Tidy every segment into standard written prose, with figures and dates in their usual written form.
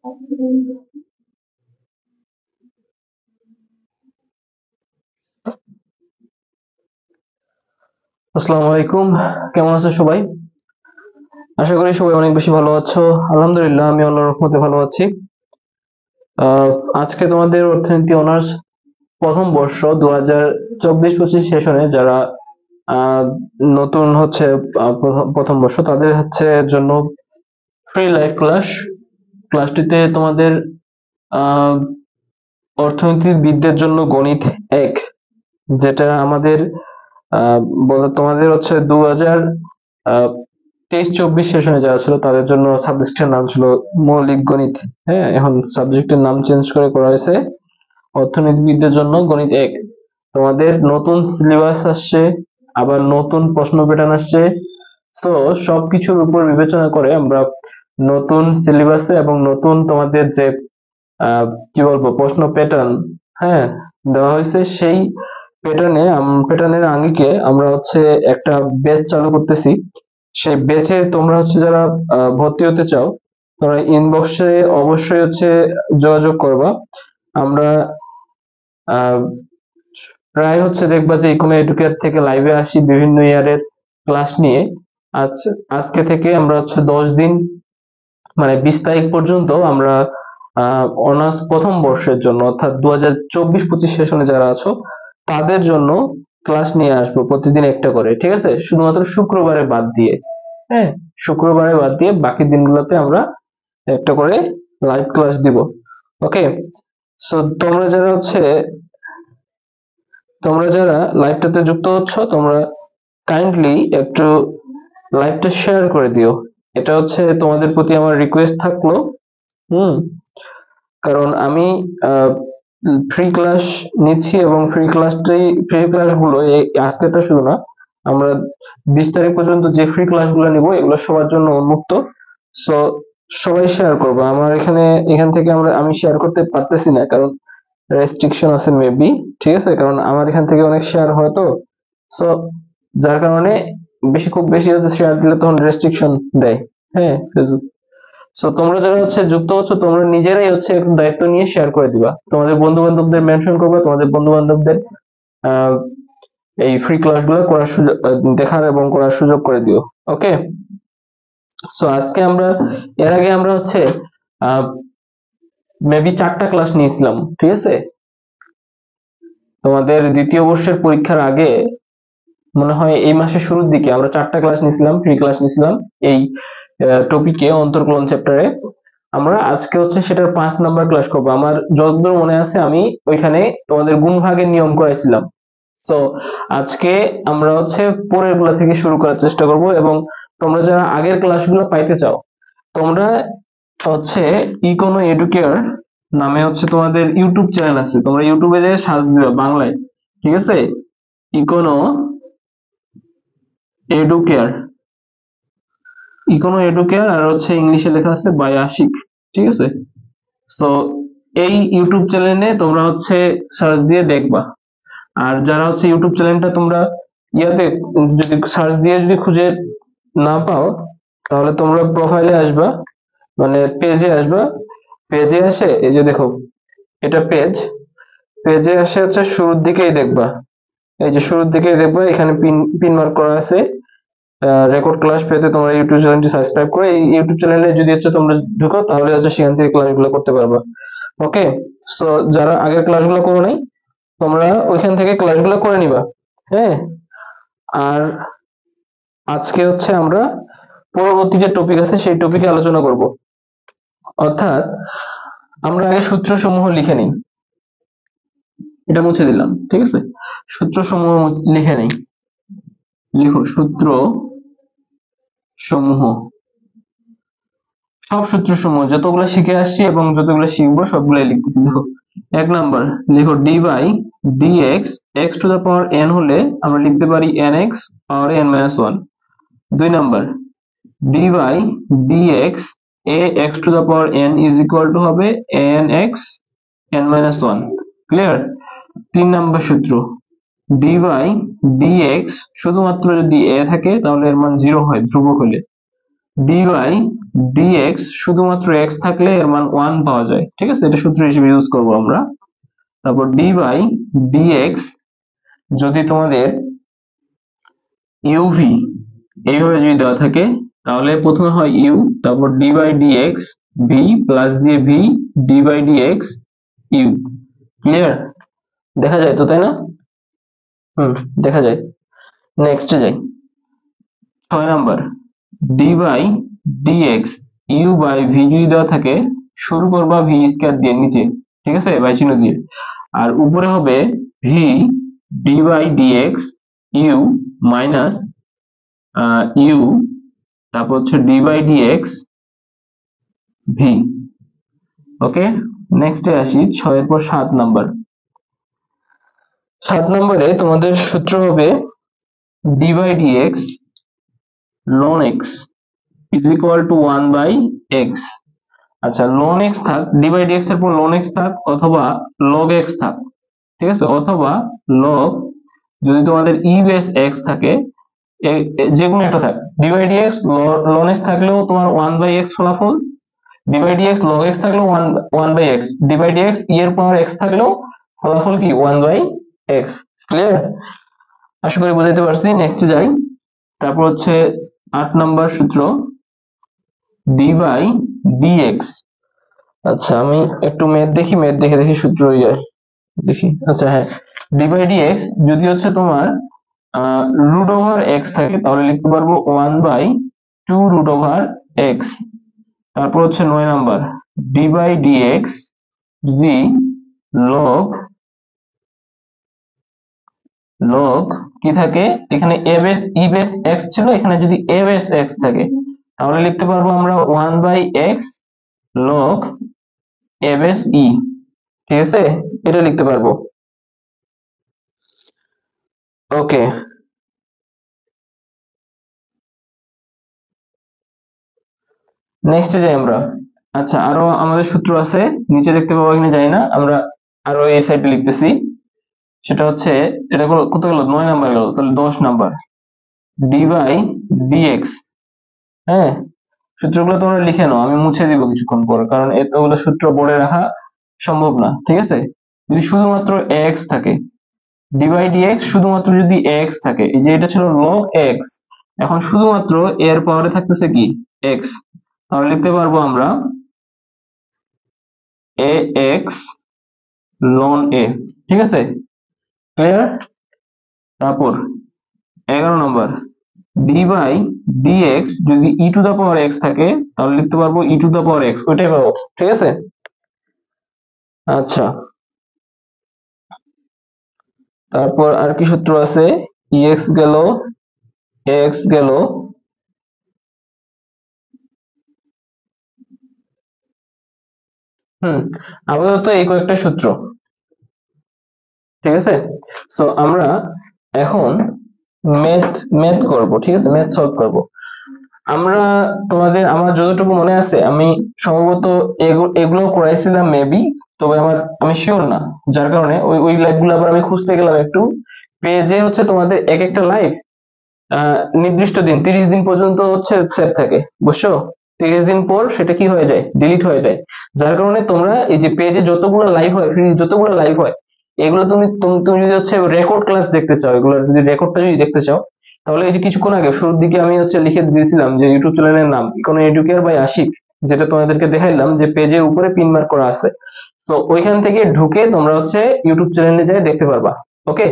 আসসালামু আলাইকুম। কেমন আছো সবাই? আশা করি সবাই অনেক বেশি ভালো আছো। আলহামদুলিল্লাহ, আমি আল্লাহর রহমতে ভালো আছি। আহ, আজকে তোমাদের অর্থনীতি অনার্স প্রথম বর্ষ 2024-25 সেশনে যারা আহ, নতুন হচ্ছে প্রথম বর্ষ তাদের হচ্ছে জন্য ফ্রি লাইভ ক্লাসটিতে তোমাদের আহ, অর্থনীতিবিদদের জন্য গণিত 1, যেটা আমাদের আহ, তোমাদের হচ্ছে 2023-24 সেশনে যারা ছিল তাদের জন্য সাবজেক্টের নাম ছিল মৌলিক গণিত। হ্যাঁ, এখন সাবজেক্টের নাম চেঞ্জ করে করা হয়েছে অর্থনীতিবিদদের জন্য গণিত 1। তোমাদের নতুন সিলেবাস আসছে, আবার নতুন প্রশ্ন প্যাটার্ন আসছে। তো সবকিছুর উপর বিবেচনা করে আমরা নতুন সিলেবাসে এবং নতুন তোমাদের যে আহ, কি বলবো প্রশ্ন প্যাটার্ন, হ্যাঁ, দেওয়া হয়েছে, সেই প্যাটার্নের আঙ্গিকে আমরা হচ্ছে একটা ব্যাচ চালু করতেছি। সেই ব্যাচে তোমরা হচ্ছে যারা ভর্তি হতে চাও, তোমরা ইনবক্সে অবশ্যই হচ্ছে যোগাযোগ করবা। আমরা আহ, প্রায় হচ্ছে দেখবা যে ইকোনো এডুকেট থেকে লাইভে আসি বিভিন্ন ইয়ারের ক্লাস নিয়ে। আজ আজকে থেকে আমরা হচ্ছে 10 দিন, মানে 20 তারিখ পর্যন্ত আমরা অনার্স প্রথম বর্ষের জন্য অর্থাৎ 2024-25 সেশনে যারা আছো তাদের জন্য ক্লাস নিয়ে আসবো প্রতিদিন একটা করে, ঠিক আছে? শুধুমাত্র শুক্রবারে বাদ দিয়ে। হ্যাঁ, শুক্রবারে বাদ দিয়ে বাকি দিনগুলোতে আমরা একটা করে লাইভ ক্লাস দিব। ওকে, সো তোমরা যারা লাইভটাতে যুক্ত হচ্ছ, তোমরা কাইন্ডলি একটু লাইভটা শেয়ার করে দিও। এটা হচ্ছে তোমাদের প্রতি আমার রিকোয়েস্ট থাকলো। হুম, কারণ আমি ফ্রি ক্লাস নিচ্ছি এবং ফ্রি ক্লাসগুলো আজকেরটা শুধু না, আমরা 20 তারিখ পর্যন্ত যে ফ্রি ক্লাসগুলো নিব এগুলো সবার জন্য উন্মুক্ত। সো সবাই শেয়ার করবো। আমার এখান থেকে আমি শেয়ার করতে পারতেছি না, কারণ রেস্ট্রিকশন আছে মেবি, ঠিক আছে? কারণ আমার এখান থেকে অনেক শেয়ার হয় তো। সো যার কারণে খুব বেশি হচ্ছে শেয়ার দিলে তখন রেস্ট্রিকশন দেয়। হ্যাঁ, ফেসবুক। সো তোমরা যারা হচ্ছে যুক্ত হচ্ছ, তোমরা নিজেরাই হচ্ছে একটু দায়িত্ব নিয়ে শেয়ার করে দিবা, তোমাদের বন্ধু বান্ধবদের মেনশন করবা, তোমাদের বন্ধু বান্ধবদের আহ এই ফ্রি ক্লাসগুলো করার সুযোগ, দেখার এবং করার সুযোগ করে দিও। ওকে, সো আজকে আমরা, এর আগে আমরা হচ্ছে আহ মেবি 4টা ক্লাস নিয়েছিলাম, ঠিক আছে? তোমাদের দ্বিতীয় বর্ষের পরীক্ষার আগে মনে হয় এই মাসের শুরুর দিকে আমরা 4টা ক্লাস নিয়েছিলাম, ফ্রি ক্লাস নিয়েছিলাম এই টপিকে, অন্তর্কলন চ্যাপ্টারে। আমরা আজকে হচ্ছে সেটার 5 নাম্বার ক্লাস করবো। আমার যতদূর মনে আছে আমি ওইখানে তোমাদের গুণ ভাগের নিয়ম করাইছিলাম। তো আজকে আমরা হচ্ছে পরের গুলা থেকে শুরু করার চেষ্টা করব। এবং তোমরা যারা আগের ক্লাসগুলো পাইতে চাও, তোমরা হচ্ছে ইকোনো এডুকেয়ার নামে হচ্ছে তোমাদের ইউটিউব চ্যানেল আছে, তোমরা ইউটিউবে যে সার্চ দিবা বাংলায়, ঠিক আছে? ইকোনো এডুকেয়ার, আর হচ্ছে ইংলিশে লেখা আছে বাই আশিক, ঠিক আছে? তো এই ইউটিউব চ্যানেলে তোমরা হচ্ছে সার্চ দিয়ে দেখবা। আর যারা হচ্ছে ইউটিউব চ্যানেলটা তোমরা ইয়াতে যদি সার্চ দিয়ে যদি খুঁজে না পাও, তাহলে তোমরা প্রোফাইলে আসবা, মানে পেজে আসবা। পেজে আসে এই যে দেখো, এটা পেজে আসে হচ্ছে শুরুর দিকেই দেখবা। এই যে শুরুর দিকেই দেখবা, এখানে পিন মার্ক করা আছে রেকর্ড ক্লাস পেতে তোমরা ইউটিউব চ্যানেলটি সাবস্ক্রাইব করে এই ইউটিউব চ্যানেলে যদি হচ্ছে তোমরা ঢুকো, তাহলে হচ্ছে সেখান থেকে ক্লাসগুলো করতে পারবা। ওকে, সো যারা আগের ক্লাসগুলো করো নাই, তোমরা ওইখান থেকে ক্লাসগুলো করে নিবা। হ্যাঁ, আর আজকে হচ্ছে আমরা পরবর্তী যে টপিক আছে সেই টপিকে আলোচনা করব। অর্থাৎ আমরা আগে সূত্র সমূহ লিখে নিই। এটা মুছে দিলাম, ঠিক আছে? সূত্র সমূহ লিখে নিই। লিখো সূত্র সমূহ। সব সূত্র সমূহ যতগুলো শিখে আসছি এবং যতগুলো শিখবো সবগুলাই লিখতেছি। দেখো, 1 নাম্বার লিখো d by dx, x to the power n হলে আমরা লিখতে পারি n x power n minus one. 2 number d by dx a x to the power n is equal to হবে n x n minus one. Clear? 3 number সূত্র d by dx, শুধুমাত্র যদি এ থাকে তাহলে এর মান 0 হয় ধ্রুবক হলে, ডি বাই ডিএক্স শুধুমাত্র এক্স থাকলে এর মান 1 পাওয়া যায়, ঠিক আছে, এটা সূত্র হিসেবে ইউজ করব আমরা। তারপর ডি বাই ডিএক্স যদি তোমাদের ইউভি এইভাবে যদি দেওয়া থাকে তাহলে প্রথমে হয় ইউ, তারপর d by dx v plus দিয়ে v d by dx u. Clear? দেখা যায় তো, তাই না? দেখা যায়। নেক্সটে যাই, 6 number, d by dx u by v যদি দেওয়া থাকে শুরু করবা ভি স্কয়ার দিয়ে নিচে, ঠিক আছে, বাই চিহ্ন দিয়ে, আর উপরে হবে v d by dx u minus u, তারপর হচ্ছে d by dx v. Okay, নেক্সটে আসি 6 এর পর 7 নাম্বার। 7 নম্বরে তোমাদের সূত্র হবে d by dx ln x is equal to 1 by x। আচ্ছা, ln x থাক, ডি বাই ডিএক্স এর পর ln x থাক অথবা log x থাক, ঠিক আছে, অথবা log, যদি তোমাদের e বেস x থাকে যে কোনো একটা থাক, d by dx ln x থাকলেও তোমার 1 বাই x ফলাফল, d by dx log x থাকলেও 1 by x, d by dx e এর পাওয়ার x থাকলেও ফলাফল কি 1 বাই x। ক্লিয়ার? আশা করি বুঝাইতে পারছি। নেক্সটে যাই, তারপর হচ্ছে 8 নাম্বার সূত্র ডি বাই ডিএক্স। আচ্ছা, আমি একটু ম্যাথ দেখে সূত্র দেখি। আচ্ছা হ্যাঁ, ডি বাই ডিএক্স যদি হচ্ছে তোমার রুট ওভার এক্স থাকে তাহলে লিখতে পারবো 1 বাই 2 রুট ওভার এক্স। তারপর হচ্ছে 9 নাম্বার, ডি বাই ডিএক্স যদি লগ কি থাকে, এখানে এ বেস ই বেস এক্স ছিল, এখানে যদি এ বেস এক্স থাকে তাহলে লিখতে পারবো আমরা 1 by x log a base e, ঠিক আছে, এটা লিখতে পারবো। ওকে, নেক্সটে যাই আমরা। আচ্ছা, আরো আমাদের সূত্র আছে, নিচে দেখতে পাবো কিনা জানি না, আমরা আরো এই সাইডে লিখতেছি। সেটা হচ্ছে, এটা কত গেল, 9 নাম্বার গেল, তাহলে 10 নাম্বার, ডি বাই ডিএক্স। হ্যাঁ, সূত্রগুলো তোমরা লিখে নাও, আমি মুছে দিব কিছুক্ষণ পর, কারণ এতগুলো সূত্র বোর্ডে রাখা সম্ভব না, ঠিক আছে। যদি শুধুমাত্র এক্স থাকে, ডি বাই ডিএক্স শুধুমাত্র যদি এক্স থাকে, এই যে এটা ছিল log এক্স, এখন শুধুমাত্র এর পাওয়ারে থাকতেছে কি এক্স, তাহলে লিখতে পারবো আমরা এ এক্স ln এ, ঠিক আছে, ক্লিয়ার? তারপর 11 নম্বর, ডি বাই ডিএক্স যদি ই টু দা পাওয়ার এক্স থাকে তাহলে লিখতে পারবো ই টু দা পাওয়ার এক্স, ওইটাই পাবো, ঠিক আছে। আচ্ছা, তারপর আর কি সূত্র আছে, এক্স গেল, এক্স গেল, আপাতত এই কয়েকটা সূত্র, ঠিক আছে। সো আমরা এখন ম্যাথ করব, ঠিক আছে, ম্যাথ সলভ করব। আমার যতটুকু মনে আছে আমি সম্ভবত এগুলো করাইছিলাম মেবি, তবে আমি শিওর না, যার কারণে ওই লাইভগুলো আবার আমি খুঁজতে গেলাম একটু। পেজে হচ্ছে তোমাদের এক একটা লাইভ নির্দিষ্ট দিন 30 দিন পর্যন্ত হচ্ছে সেভ থাকে, বুঝছো? 30 দিন পর সেটা কি হয়ে যায়, ডিলিট হয়ে যায়। যার কারণে তোমরা এই যে পেজে যতগুলো লাইভ হয়, ফ্রি যতগুলো লাইভ হয়, এগুলো তুমি যদি হচ্ছে রেকর্ড ক্লাস দেখতে চাও, এগুলো যদি রেকর্ডটা যদি দেখতে চাও, তাহলে এই যে কিছুক্ষণ আগে শুরুর দিকে আমি হচ্ছে লিখে দিয়েছিলাম যে ইউটিউব চ্যানেলের নাম ইকোনো এডুকেয়ার বাই আশিক, যেটা তোমাদেরকে দেখাইলাম যে পেজের উপরে পিন মার্ক করা আছে। তো ওইখান থেকে ঢুকে তোমরা হচ্ছে ইউটিউব চ্যানেলে যাই দেখতে পারবা। ওকে,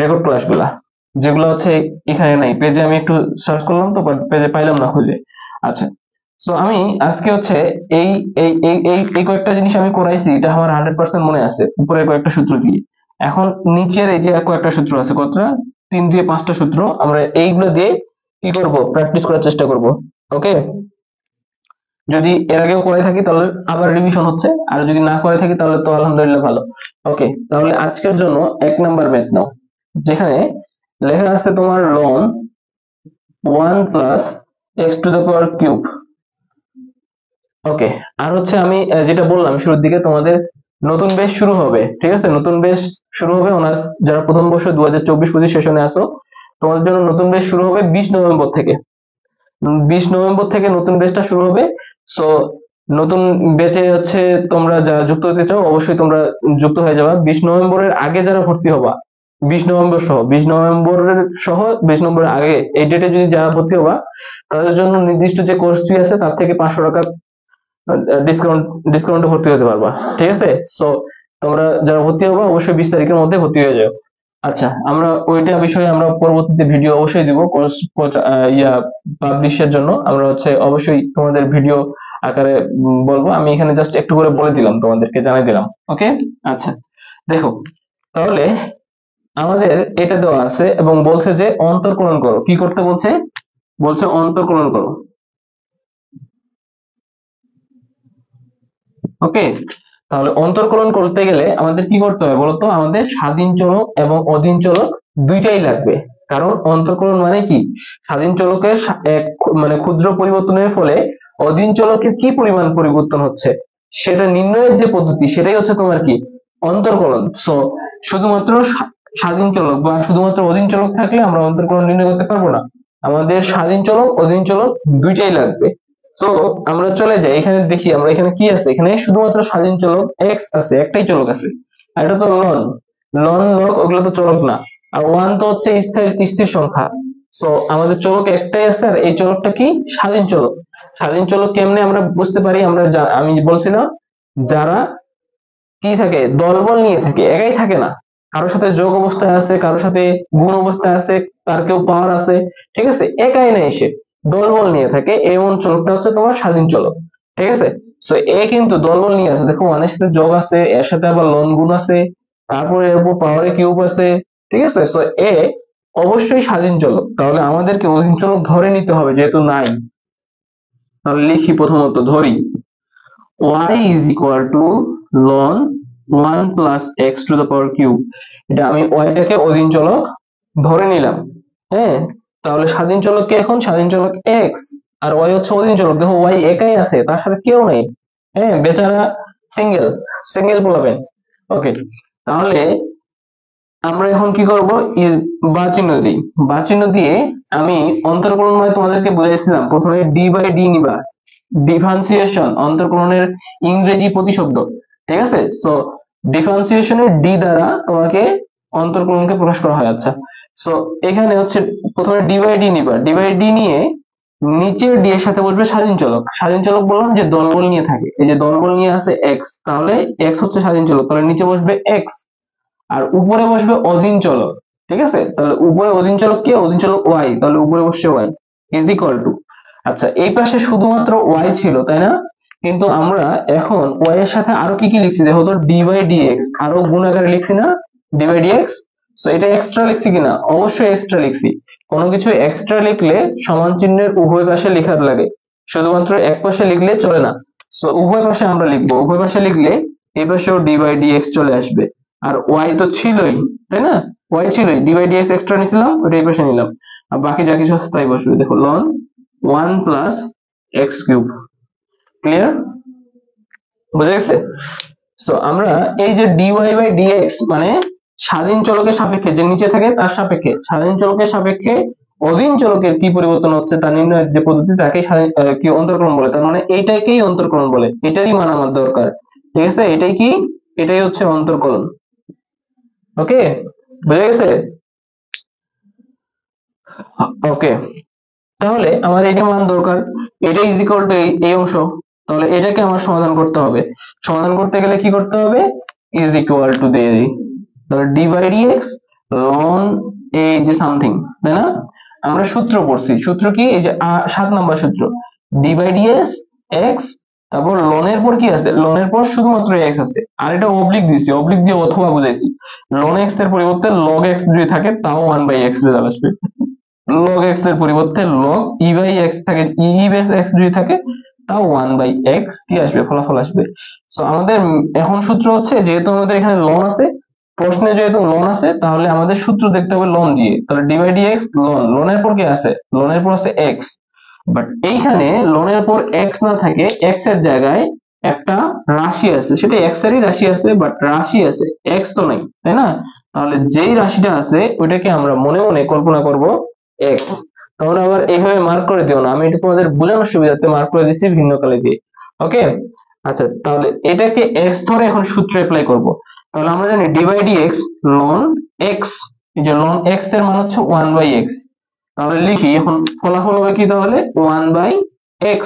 রেকর্ড ক্লাসগুলা যেগুলো হচ্ছে এখানে নাই, পেজে আমি একটু সার্চ করলাম তো পেজে পাইলাম না খুঁজে। আচ্ছা, সো আমি আজকে হচ্ছে এই এই এই এই এই কয়েকটা জিনিস আমি করাইছি, এটা আমার 100% মনে আছে, উপরে কয়েকটা সূত্র দিয়ে। এখন নিচের এই যে কয়েকটা সূত্র আছে, কতটা, 3 দিয়ে 5টা সূত্র, আমরা এইগুলো দিয়ে কি করব, প্র্যাকটিস করার চেষ্টা করব। ওকে, যদি এর আগেও করে থাকি তাহলে আবার রিভিশন হচ্ছে, আর যদি না করে থাকি তাহলে তো আলহামদুলিল্লাহ ভালো। ওকে, তাহলে আজকের জন্য 1 নাম্বার ম্যাথ নাও, যেখানে লেখা আছে তোমার ln 1 plus x to the power cube. Okay, আর হচ্ছে আমি যেটা বললাম শুরুর দিকে, তোমাদের নতুন বেচ শুরু হবে, ঠিক আছে, নতুন বেচ শুরু হবে অনার্স যারা প্রথম বর্ষ 2024-25 সেশনে আসো, তোমাদের জন্য নতুন বেচ শুরু হবে 20 নভেম্বর থেকে। 20 নভেম্বর থেকে নতুন ব্যাচটা শুরু হবে। সো নতুন ব্যাচে হচ্ছে তোমরা যারা যুক্ত হতে চাও অবশ্যই তোমরা যুক্ত হয়ে যাবে। 20 নভেম্বরের আগে যারা ভর্তি হবা, 20 নভেম্বরের আগে এই ডেটে যদি যারা ভর্তি হবা, তাদের জন্য নির্দিষ্ট যে কোর্স ফি আছে তার থেকে 500 টাকা ডিসকাউন্ট ডিসকাউন্টে ভর্তি হতে পারবা। ঠিক আছে, সো তোমরা যারা ভর্তি হবা অবশ্যই 20 তারিখের মধ্যে ভর্তি হয়ে যাও। আচ্ছা, আমরা ওইটা বিষয়ে আমরা পরবর্তীতে ভিডিও অবশ্যই দিব। কোর্স পাবলিশের জন্য আমরা হচ্ছে অবশ্যই তোমাদের ভিডিও আকারে বলবো। আমি এখানে জাস্ট একটু করে বলে দিলাম, তোমাদেরকে জানাই দিলাম। ওকে, আচ্ছা দেখো, তাহলে আমাদের এটা দেওয়া আছে এবং বলছে যে অন্তর্কলন করো। কি করতে বলছে? বলছে অন্তর্কলন করো। ওকে, তাহলে অন্তর্কলন করতে গেলে আমাদের কি করতে হবে বলতো? আমাদের স্বাধীন চলক এবং অধীন চলক দুইটাই লাগবে। কারণ অন্তর্কলন মানে কি? স্বাধীন চলকের মানে ক্ষুদ্র পরিবর্তনের ফলে অধীন চলকের কি পরিমাণ পরিবর্তন হচ্ছে সেটা নির্ণয়ের যে পদ্ধতি, সেটাই হচ্ছে তোমার কি? অন্তর্কলন। সো শুধুমাত্র স্বাধীন চলক বা শুধুমাত্র অধীন চলক থাকলে আমরা অন্তর্কলন নির্ণয় করতে পারবো না। আমাদের স্বাধীন চলক অধীন চলক দুইটাই লাগবে। তো আমরা চলে যাই, এখানে দেখি আমরা এখানে কি আছে। এখানে শুধুমাত্র স্বাধীন চলক এক্স আছে, একটাই চলক আছে। আর এটা তো লন লন লগ, ওগুলো তো চলক না। আর ওয়ান তো হচ্ছে স্থির সংখ্যা। সো আমাদের চলক একটাই আছে, আর এই চলকটা কি? স্বাধীন চলক। স্বাধীন চলক কেমনে আমরা বুঝতে পারি? আমি বলছিলাম, যারা কি থাকে, দলবল নিয়ে থাকে, একাই থাকে না। কারোর সাথে যোগ অবস্থায় আছে, কারোর সাথে গুণ অবস্থায় আছে, তার কেউ পাওয়ার আছে। ঠিক আছে, একাই নাই, সে দলবল নিয়ে থাকে। এমন চলকটা হচ্ছে তোমার স্বাধীন চলক। ঠিক আছে, সো এ কিন্তু দলবল নিয়ে আছে। দেখো, ওয়ানের সাথে যোগ আছে, এর সাথে আবার লন গুণ আছে, তারপরে এর উপর পাওয়ারে কিউব আছে। ঠিক আছে, সো এ অবশ্যই স্বাধীন চলক। তাহলে আমাদেরকে অধীন চলক ধরে নিতে হবে, যেহেতু নাই। তাহলে লিখি, প্রথমত ধরি y is equal to ln 1 plus x to the power cube। এটা আমি y টাকে অধীন চলক ধরে নিলাম। হ্যাঁ, তাহলে স্বাধীন চলক কে? এখন স্বাধীন চলক x, আর y হচ্ছে অধীন চলক। দেখো, y একাই আছে, তার সাথে কেউ নেই। হ্যাঁ, বেচারা সিঙ্গেল সিঙ্গেল পোলাপেন। ওকে, তাহলে আমরা এখন কি করব? বা চিহ্ন দিই। বা চিহ্ন দিয়ে আমি অন্তর্কলন মানে তোমাদেরকে বুঝাইছিলাম, প্রথমে ডি বাই ডি নিবা, ডিফারেন্সিয়েশন অন্তর্কলনের ইংরেজি প্রতিশব্দ। ঠিক আছে, সো ডিফারেন্সিয়েশনের ডি দ্বারা তোমাকে অন্তর্কলনকে প্রকাশ করা হয়। আচ্ছা, সো এখানে হচ্ছে প্রথমে ডি বাই ডি নিবা। ডি বাই ডি নিয়ে নিচের ডি এর সাথে বসবে স্বাধীন চলক। স্বাধীন চলক বললাম যে দলবল নিয়ে থাকে, এই যে দলবল নিয়ে আছে এক্স, তাহলে এক্স হচ্ছে স্বাধীন চলক, তাহলে নিচে বসবে এক্স, আর উপরে বসবে অধীন চলক। ঠিক আছে, তাহলে উপরে অধীন চলক কে? অধীন চলক ওয়াই, তাহলে উপরে বসছে ওয়াই ইজ ইকুয়াল টু। আচ্ছা, এই পাশে শুধুমাত্র ওয়াই ছিল, তাই না? কিন্তু আমরা এখন ওয়াই এর সাথে আরো কি কি লিখছি? দেখো তো, ডি বাই ডিএক্স আরো গুণ আকারে লিখছি না? D by dx. সো এটা এক্সট্রা লিখছি কিনা? অবশ্যই এক্সট্রা লিখছি। কোনো কিছু এক্সট্রা লিখলে সমান চিহ্নের উভয় পাশে লেখার লাগে, শুধুমাত্র এক পাশে লিখলে চলে না। সো উভয় পাশে আমরা লিখবো। উভয় পাশে লিখলে এই পাশেও ডি বাই ডিএক্স চলে আসবে। আর ওয়াই তো ছিলই, তাই না? ওয়াই ছিলই, ডি বাই ডিএক্স এক্সট্রা নিছিলাম, ওটা এই পাশে নিলাম, আর বাকি যা কিছু আছে তাই বসবে। দেখো, ln 1 plus x cube. Clear? বুঝা গেছে? তো আমরা এই যে ডিওয়াই বাই ডিএক্স মানে স্বাধীন চলকের সাপেক্ষে যে নিচে থাকে তার সাপেক্ষে, স্বাধীন চলকের সাপেক্ষে অধীন চলকের কি পরিবর্তন হচ্ছে তা নির্ণয়ের যে পদ্ধতি, তাকে কি অন্তর্কলন বলে। তার মানে এইটাকেই অন্তর্কলন বলে, এটারই মান আমার দরকার। ঠিক আছে, এটাই কি? এটাই হচ্ছে অন্তর্কলন। ওকে, বুঝা গেছে? ওকে, তাহলে আমার এটা মান দরকার, এটা ইজ ইকুয়াল টু এই অংশ। তাহলে এটাকে আমার সমাধান করতে হবে। সমাধান করতে গেলে কি করতে হবে? ইজ ইকুয়াল টু দিয়ে দিই। তাহলে ডি বাই ডিএক্স লন এই যে সামথিং, তাই না? আমরা সূত্র পড়ছি, সূত্র কি? এই যে 7 নম্বর সূত্র, ডি বাই ডিএক্স এক্স, তারপর লনের পর কি আছে? লনের পর শুধুমাত্র এক্স আছে, আর এটা অবলিক দিছি, অবলিক দিয়ে অথবা বুঝাইছি। লন এক্স এর পরিবর্তে লগ এক্স যদি থাকে তাও 1 বাই এক্স রেজাল্ট আসবে। লগ এক্স এর পরিবর্তে লগ ই বাই এক্স থাকে, ই বাই এক্স যদি থাকে তাও 1 বাই এক্স কি আসবে? ফলাফল আসবে। সো আমাদের এখন সূত্র হচ্ছে, যেহেতু আমাদের এখানে লন আছে, প্রশ্নে যেহেতু লন আছে, তাহলে আমাদের সূত্র দেখতে হবে লন দিয়ে। তাহলে ডি বাই ডিএক্স লন, লনের পর কি আছে? লনের পর আছে এক্স। বাট এইখানে লনের পর এক্স না থাকে, এক্স এর জায়গায় একটা রাশি আছে, সেটা এক্স এরই রাশি আছে, বাট রাশি আছে, এক্স তো নাই, তাই না? তাহলে যেই রাশিটা আছে ওইটাকে আমরা মনে মনে কল্পনা করব এক্স। তোমরা আবার এইভাবে মার্ক করে দিও না, আমি এটা তোমাদের বোঝানোর সুবিধার্থে মার্ক করে দিচ্ছি ভিন্ন কালে দিয়ে। ওকে, আচ্ছা তাহলে এটাকে এক্স ধরে এখন সূত্র অ্যাপ্লাই করব। তাহলে আমরা জানি d by d x ln x, এই যে লন এক্স এর মান হচ্ছে 1/x। তাহলে লিখি এখন ফলাফল হবে কি, তাহলে 1/x।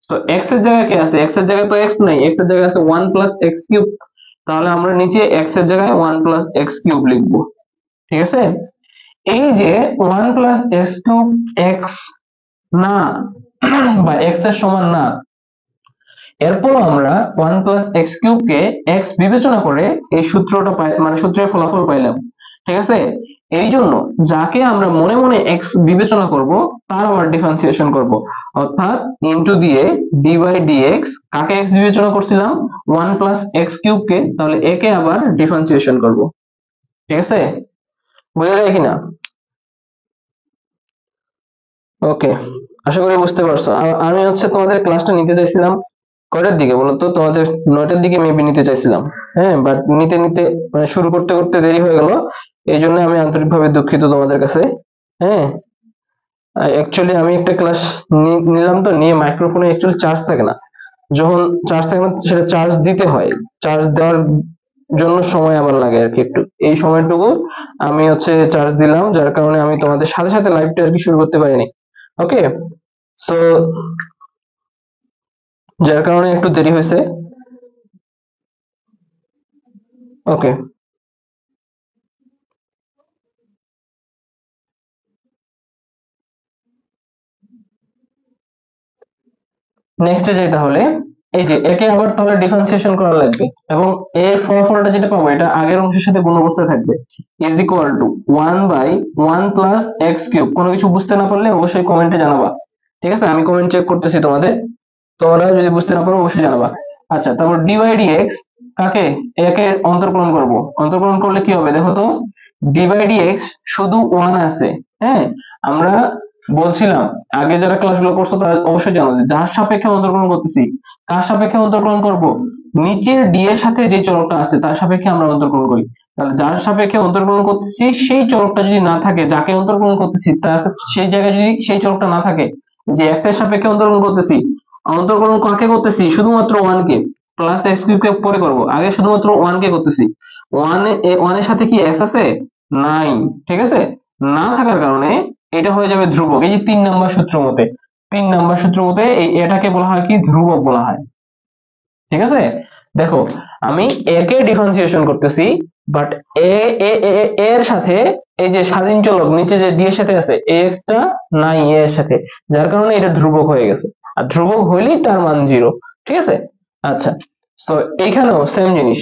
তো এক্স এর জায়গায় কি আছে, এক্স এর জায়গায় তো এক্স নাই, এক্স এর জায়গায় আছে 1 + x³ তাহলে আমরা নিচে এক্স এর জায়গায় 1 + x³ লিখবো। ঠিক আছে, এই যে 1 + x³ x না বা x এর সমান না, এরপর আমরা 1 + x³ কে x বিবেচনা করে এই সূত্রটা মানে সূত্রের ফলাফল পাইলাম। ঠিক আছে, এই জন্য যাকে আমরা মনে মনে x বিবেচনা করব তার আবার ডিফারেন্সিয়েশন করব, অর্থাৎ ইনটু দিয়ে d/dx কাকে x বিবেচনা করছিলাম 1 + x³ কে, তাহলে a কে আবার ডিফারেন্সিয়েশন করব। ঠিক আছে, বুঝা যায় কিনা? ওকে, আশা করি বুঝতে পারছো। আমি হচ্ছে তোমাদের ক্লাসটা নিতে চাইছিলাম কয়টার দিকে বলো তো, তোমাদের 9টার দিকে মেবি নিতে চাইছিলাম। হ্যাঁ, বাট নিতে নিতে মানে শুরু করতে করতে দেরি হয়ে গেল, এই জন্য আমি আন্তরিকভাবে দুঃখিত তোমাদের কাছে। হ্যাঁ, অ্যাকচুয়ালি আমি একটা ক্লাস নিলাম, তো নিয়ে মাইক্রোফোনে অ্যাকচুয়ালি চার্জ থাকে না, যখন চার্জ থাকে না সেটা চার্জ দিতে হয়, চার্জ দেওয়ার জন্য সময় আবার লাগে আর কি একটু, এই সময়টুকু আমি হচ্ছে চার্জ দিলাম, যার কারণে আমি তোমাদের সাথে সাথে লাইভটা আর কি শুরু করতে পারিনি। ওকে, সো যার কারণে একটু দেরি হয়েছে। ওকে, নেক্সটে যাই তাহলে। এই যে একে আবার তাহলে ডিফারেন্সিয়েশন করা লাগবে, এবং এর ফলাফলটা যেটা পাবো এটা আগের অংশের সাথে গুণ অবস্থায় থাকবে, ইজ ইকুয়াল টু 1/1 + x³ কোনো কিছু বুঝতে না পারলে অবশ্যই কমেন্টে জানাবা। ঠিক আছে, আমি কমেন্ট চেক করতেছি তোমাদের, তোমরা যদি বুঝতে না পারো অবশ্যই জানাবা। আচ্ছা, তারপর d/dx কাকে, একে অন্তর্কলন করব, অন্তর্কলন করলে কি হবে দেখো তো, d/dx শুধু 1 আছে। হ্যাঁ, আমরা বলছিলাম আগে যারা ক্লাসগুলো করছো তারা অবশ্যই জানো যে যার সাপেক্ষে অন্তর্কলন করতেছি, কার সাপেক্ষে অন্তর্কলন করব, নিচের ডি এর সাথে যে চলকটা আছে তার সাপেক্ষে আমরা অন্তর্কলন করি। তাহলে যার সাপেক্ষে অন্তর্কলন করতেছি সেই চলকটা যদি না থাকে, যাকে অন্তর্কলন করতেছি তার সেই জায়গায় যদি সেই চলকটা না থাকে, যে x এর সাপেক্ষে অন্তর্কলন করতেছি, অন্তর্কলন কাকে করতেছি শুধুমাত্র 1 কে, প্লাস x³ কে পরে করব, আগে শুধুমাত্র 1 কে করতেছি। 1 এর সাথে কি x আছে, নাই। ঠিক আছে, না থাকার কারণে এটা হয়ে যাবে ধ্রুবক। এই যে 3 নাম্বার সূত্র মতে, 3 নাম্বার সূত্র মতে এটাকে বলা হয় কি, ধ্রুবক বলা হয়। ঠিক আছে, দেখো আমি a কে ডিফারেন্সিয়েশন করতেছি, বাট এ এর সাথে এই যে স্বাধীন চলক নিচে যে d এর সাথে আছে ax টা নাই a এর সাথে, যার কারণে এটা ধ্রুবক হয়ে গেছে, আর ধ্রুবক হইলেই তার মান 0। ঠিক আছে, আচ্ছা, তো এইখানেও সেম জিনিস,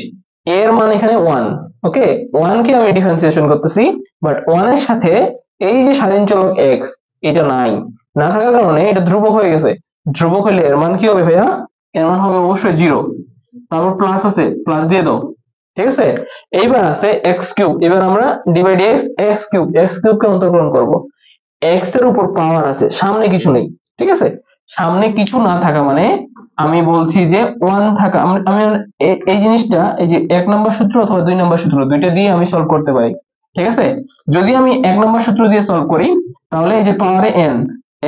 a এর মান এখানে 1। ওকে, 1 কে আমি ডিফারেন্সিয়েশন করতেছি, বাট 1 এর সাথে এই যে স্বাধীন চলক x এটা নাই, না থাকার কারণে এটা ধ্রুবক হয়ে গেছে। ধ্রুবক হলে এর মান কি হবে ভাইয়া, এর মান হবে অবশ্যই 0। তারপর প্লাস আছে, প্লাস দিয়ে দাও। ঠিক আছে, এইবার আছে x³, এবার আমরা d/dx x³ কে অন্তর্কলন করব। x এর উপর পাওয়ার আছে, সামনে কিছু নেই। ঠিক আছে, সামনে কিছু না থাকা মানে আমি বলছি যে 1 থাকা, আমি এই জিনিসটা এই যে 1 নম্বর সূত্র অথবা 2 নম্বর সূত্র দুইটা দিয়ে আমি সলভ করতে পারি। ঠিক আছে, যদি আমি 1 নম্বর সূত্র দিয়ে সলভ করি তাহলে এই যে পাওয়ারে n,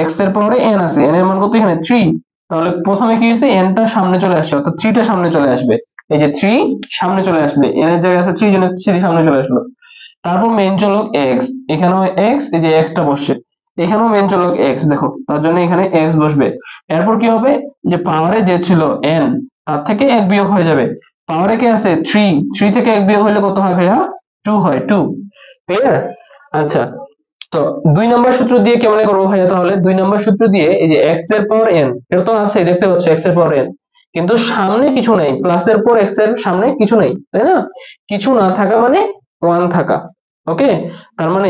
x এর পাওয়ারে n আছে, n এর মান কত এখানে 3, তাহলে প্রথমে কি হয়েছে, n টা সামনে চলে আসছে, অর্থাৎ 3 টা সামনে চলে আসবে, এই যে 3 সামনে চলে আসবে, n এর জায়গায় আছে 3 জন্য 3 সামনে চলে আসলো। তারপর মেইন চলক x, এখানেও x, এই যে x টা বসছে, এখানেও মেইন চলক x, দেখো তার জন্য এখানে x বসবে। এরপর কি হবে, যে পাওয়ারে যে ছিল n তার থেকে 1 বিয়োগ হয়ে যাবে, পাওয়ারে কি আছে 3, 3 থেকে 1 বিয়োগ হলে কত হয় ভাইয়া, 2 হয়, 2। ক্লিয়ার? আচ্ছা, তো 2 নম্বর সূত্র দিয়ে কেমনে করবো ভাইয়া, তাহলে 2 নম্বর সূত্র দিয়ে এই যে x এর পাওয়ার n, এটা তো আছে দেখতে পাচ্ছ x এর পাওয়ার n, কিন্তু সামনে কিছু নেই, প্লাসের পর x এর সামনে কিছু নেই, তাই না, কিছু না থাকা মানে 1 থাকা। ওকে, তার মানে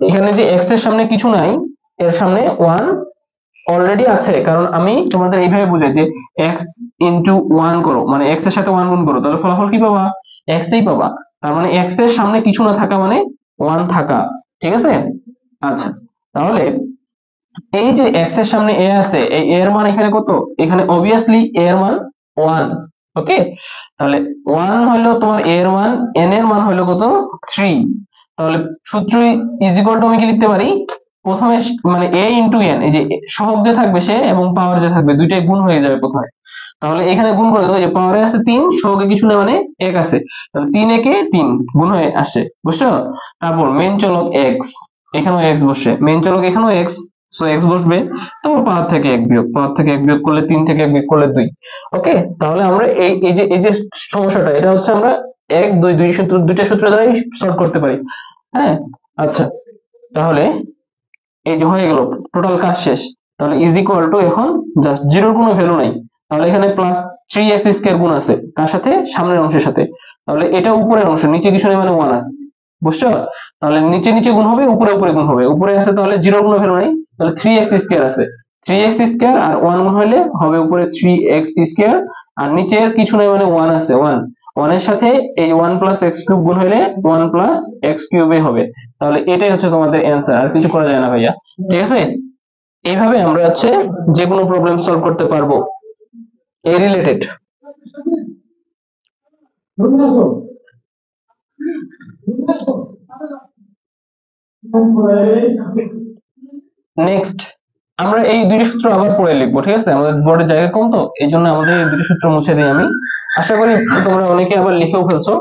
এখানে যে x এর সামনে কিছু নাই, এর সামনে 1 অলরেডি আছে, কারণ আমি তোমাদের এইভাবে বুঝাই যে x ইনটু 1 করো, মানে x এর সাথে 1 গুণ করো, তাহলে ফলাফল কি পাবা, x ই পাবা। তার মানে x এর সামনে কিছু না থাকা মানে 1 থাকা। ঠিক আছে, আচ্ছা, তাহলে এই যে x এর সামনে a আছে, এই a এর মান এখানে কত, এখানে অবভিয়াসলি a এর মান 1। ওকে, তাহলে 1 হলো তোমার a এর মান, n এর মান হলো কত 3, তাহলে সূত্র ইজ ইকুয়াল টু আমি কি লিখতে পারি, প্রথমে মানে a ইন্টু n, এই যে সহগ যে থাকবে সে এবং পাওয়ার যে থাকবে দুইটাই গুণ হয়ে যাবে প্রথমে। তাহলে এখানে গুণ করে দাও, যে পাওয়ারে আছে 3, সহগে কিছু নেই মানে 1 আছে, তাহলে 3 একে 3 গুণ হয়ে আসে, বুঝছো? তারপর মেন চলক x, এখানেও x বসে, মেন চলক এখানেও x, সো x বসবে। তারপর পাওয়ার থেকে 1 বিয়োগ, পাওয়ার থেকে 1 বিয়োগ করলে 3 থেকে 1 বিয়োগ করলে 2। ওকে, তাহলে আমরা এই যে সমস্যাটা, এটা হচ্ছে আমরা 1 2 দুইটা সূত্র দ্বারাই সলভ করতে পারি। হ্যাঁ, আচ্ছা, তাহলে এই যে হয়ে গেল, টোটাল কাজ শেষ। তাহলে ইজ ইকুয়াল টু, এখন জাস্ট জিরোর কোনো ভ্যালু নাই, তাহলে এখানে প্লাস 3x স্কয়ার গুণ আছে কার সাথে, সামনের অংশের সাথে। তাহলে এটা উপরের অংশ, নিচে কিছু নেই মানে 1 আছে, বুঝছো? তাহলে নিচে নিচে গুণ হবে, উপরে উপরে গুণ হবে, উপরে আছে তাহলে জিরোর কোনো ভ্যালু নাই, তাহলে 3x স্কয়ার আছে, 3x স্কয়ার আর 1 গুণ হলে হবে উপরে 3x স্কয়ার, আর নিচে কিছু নেই মানে 1 আছে, 1 এর সাথে এই 1 প্লাস এক্স কিউব গুণ হলে 1 প্লাস এক্স কিউবে হবে। তাহলে এটাই হচ্ছে তোমাদের অ্যান্সার, আর কিছু করা যায় না ভাইয়া। ঠিক আছে, এইভাবে আমরা হচ্ছে যে কোনো প্রবলেম সলভ করতে পারবো এই রিলেটেড। নেক্সট আমরা এই দুইটি সূত্র আবার পড়ে লিখবো, ঠিক আছে? আমাদের বোর্ডে জায়গা কম, তো এই জন্য আমাদের এই দুটি সূত্র মুছে দিই আমি। আশা করি তোমরা অনেকে আবার লিখেও ফেলছো।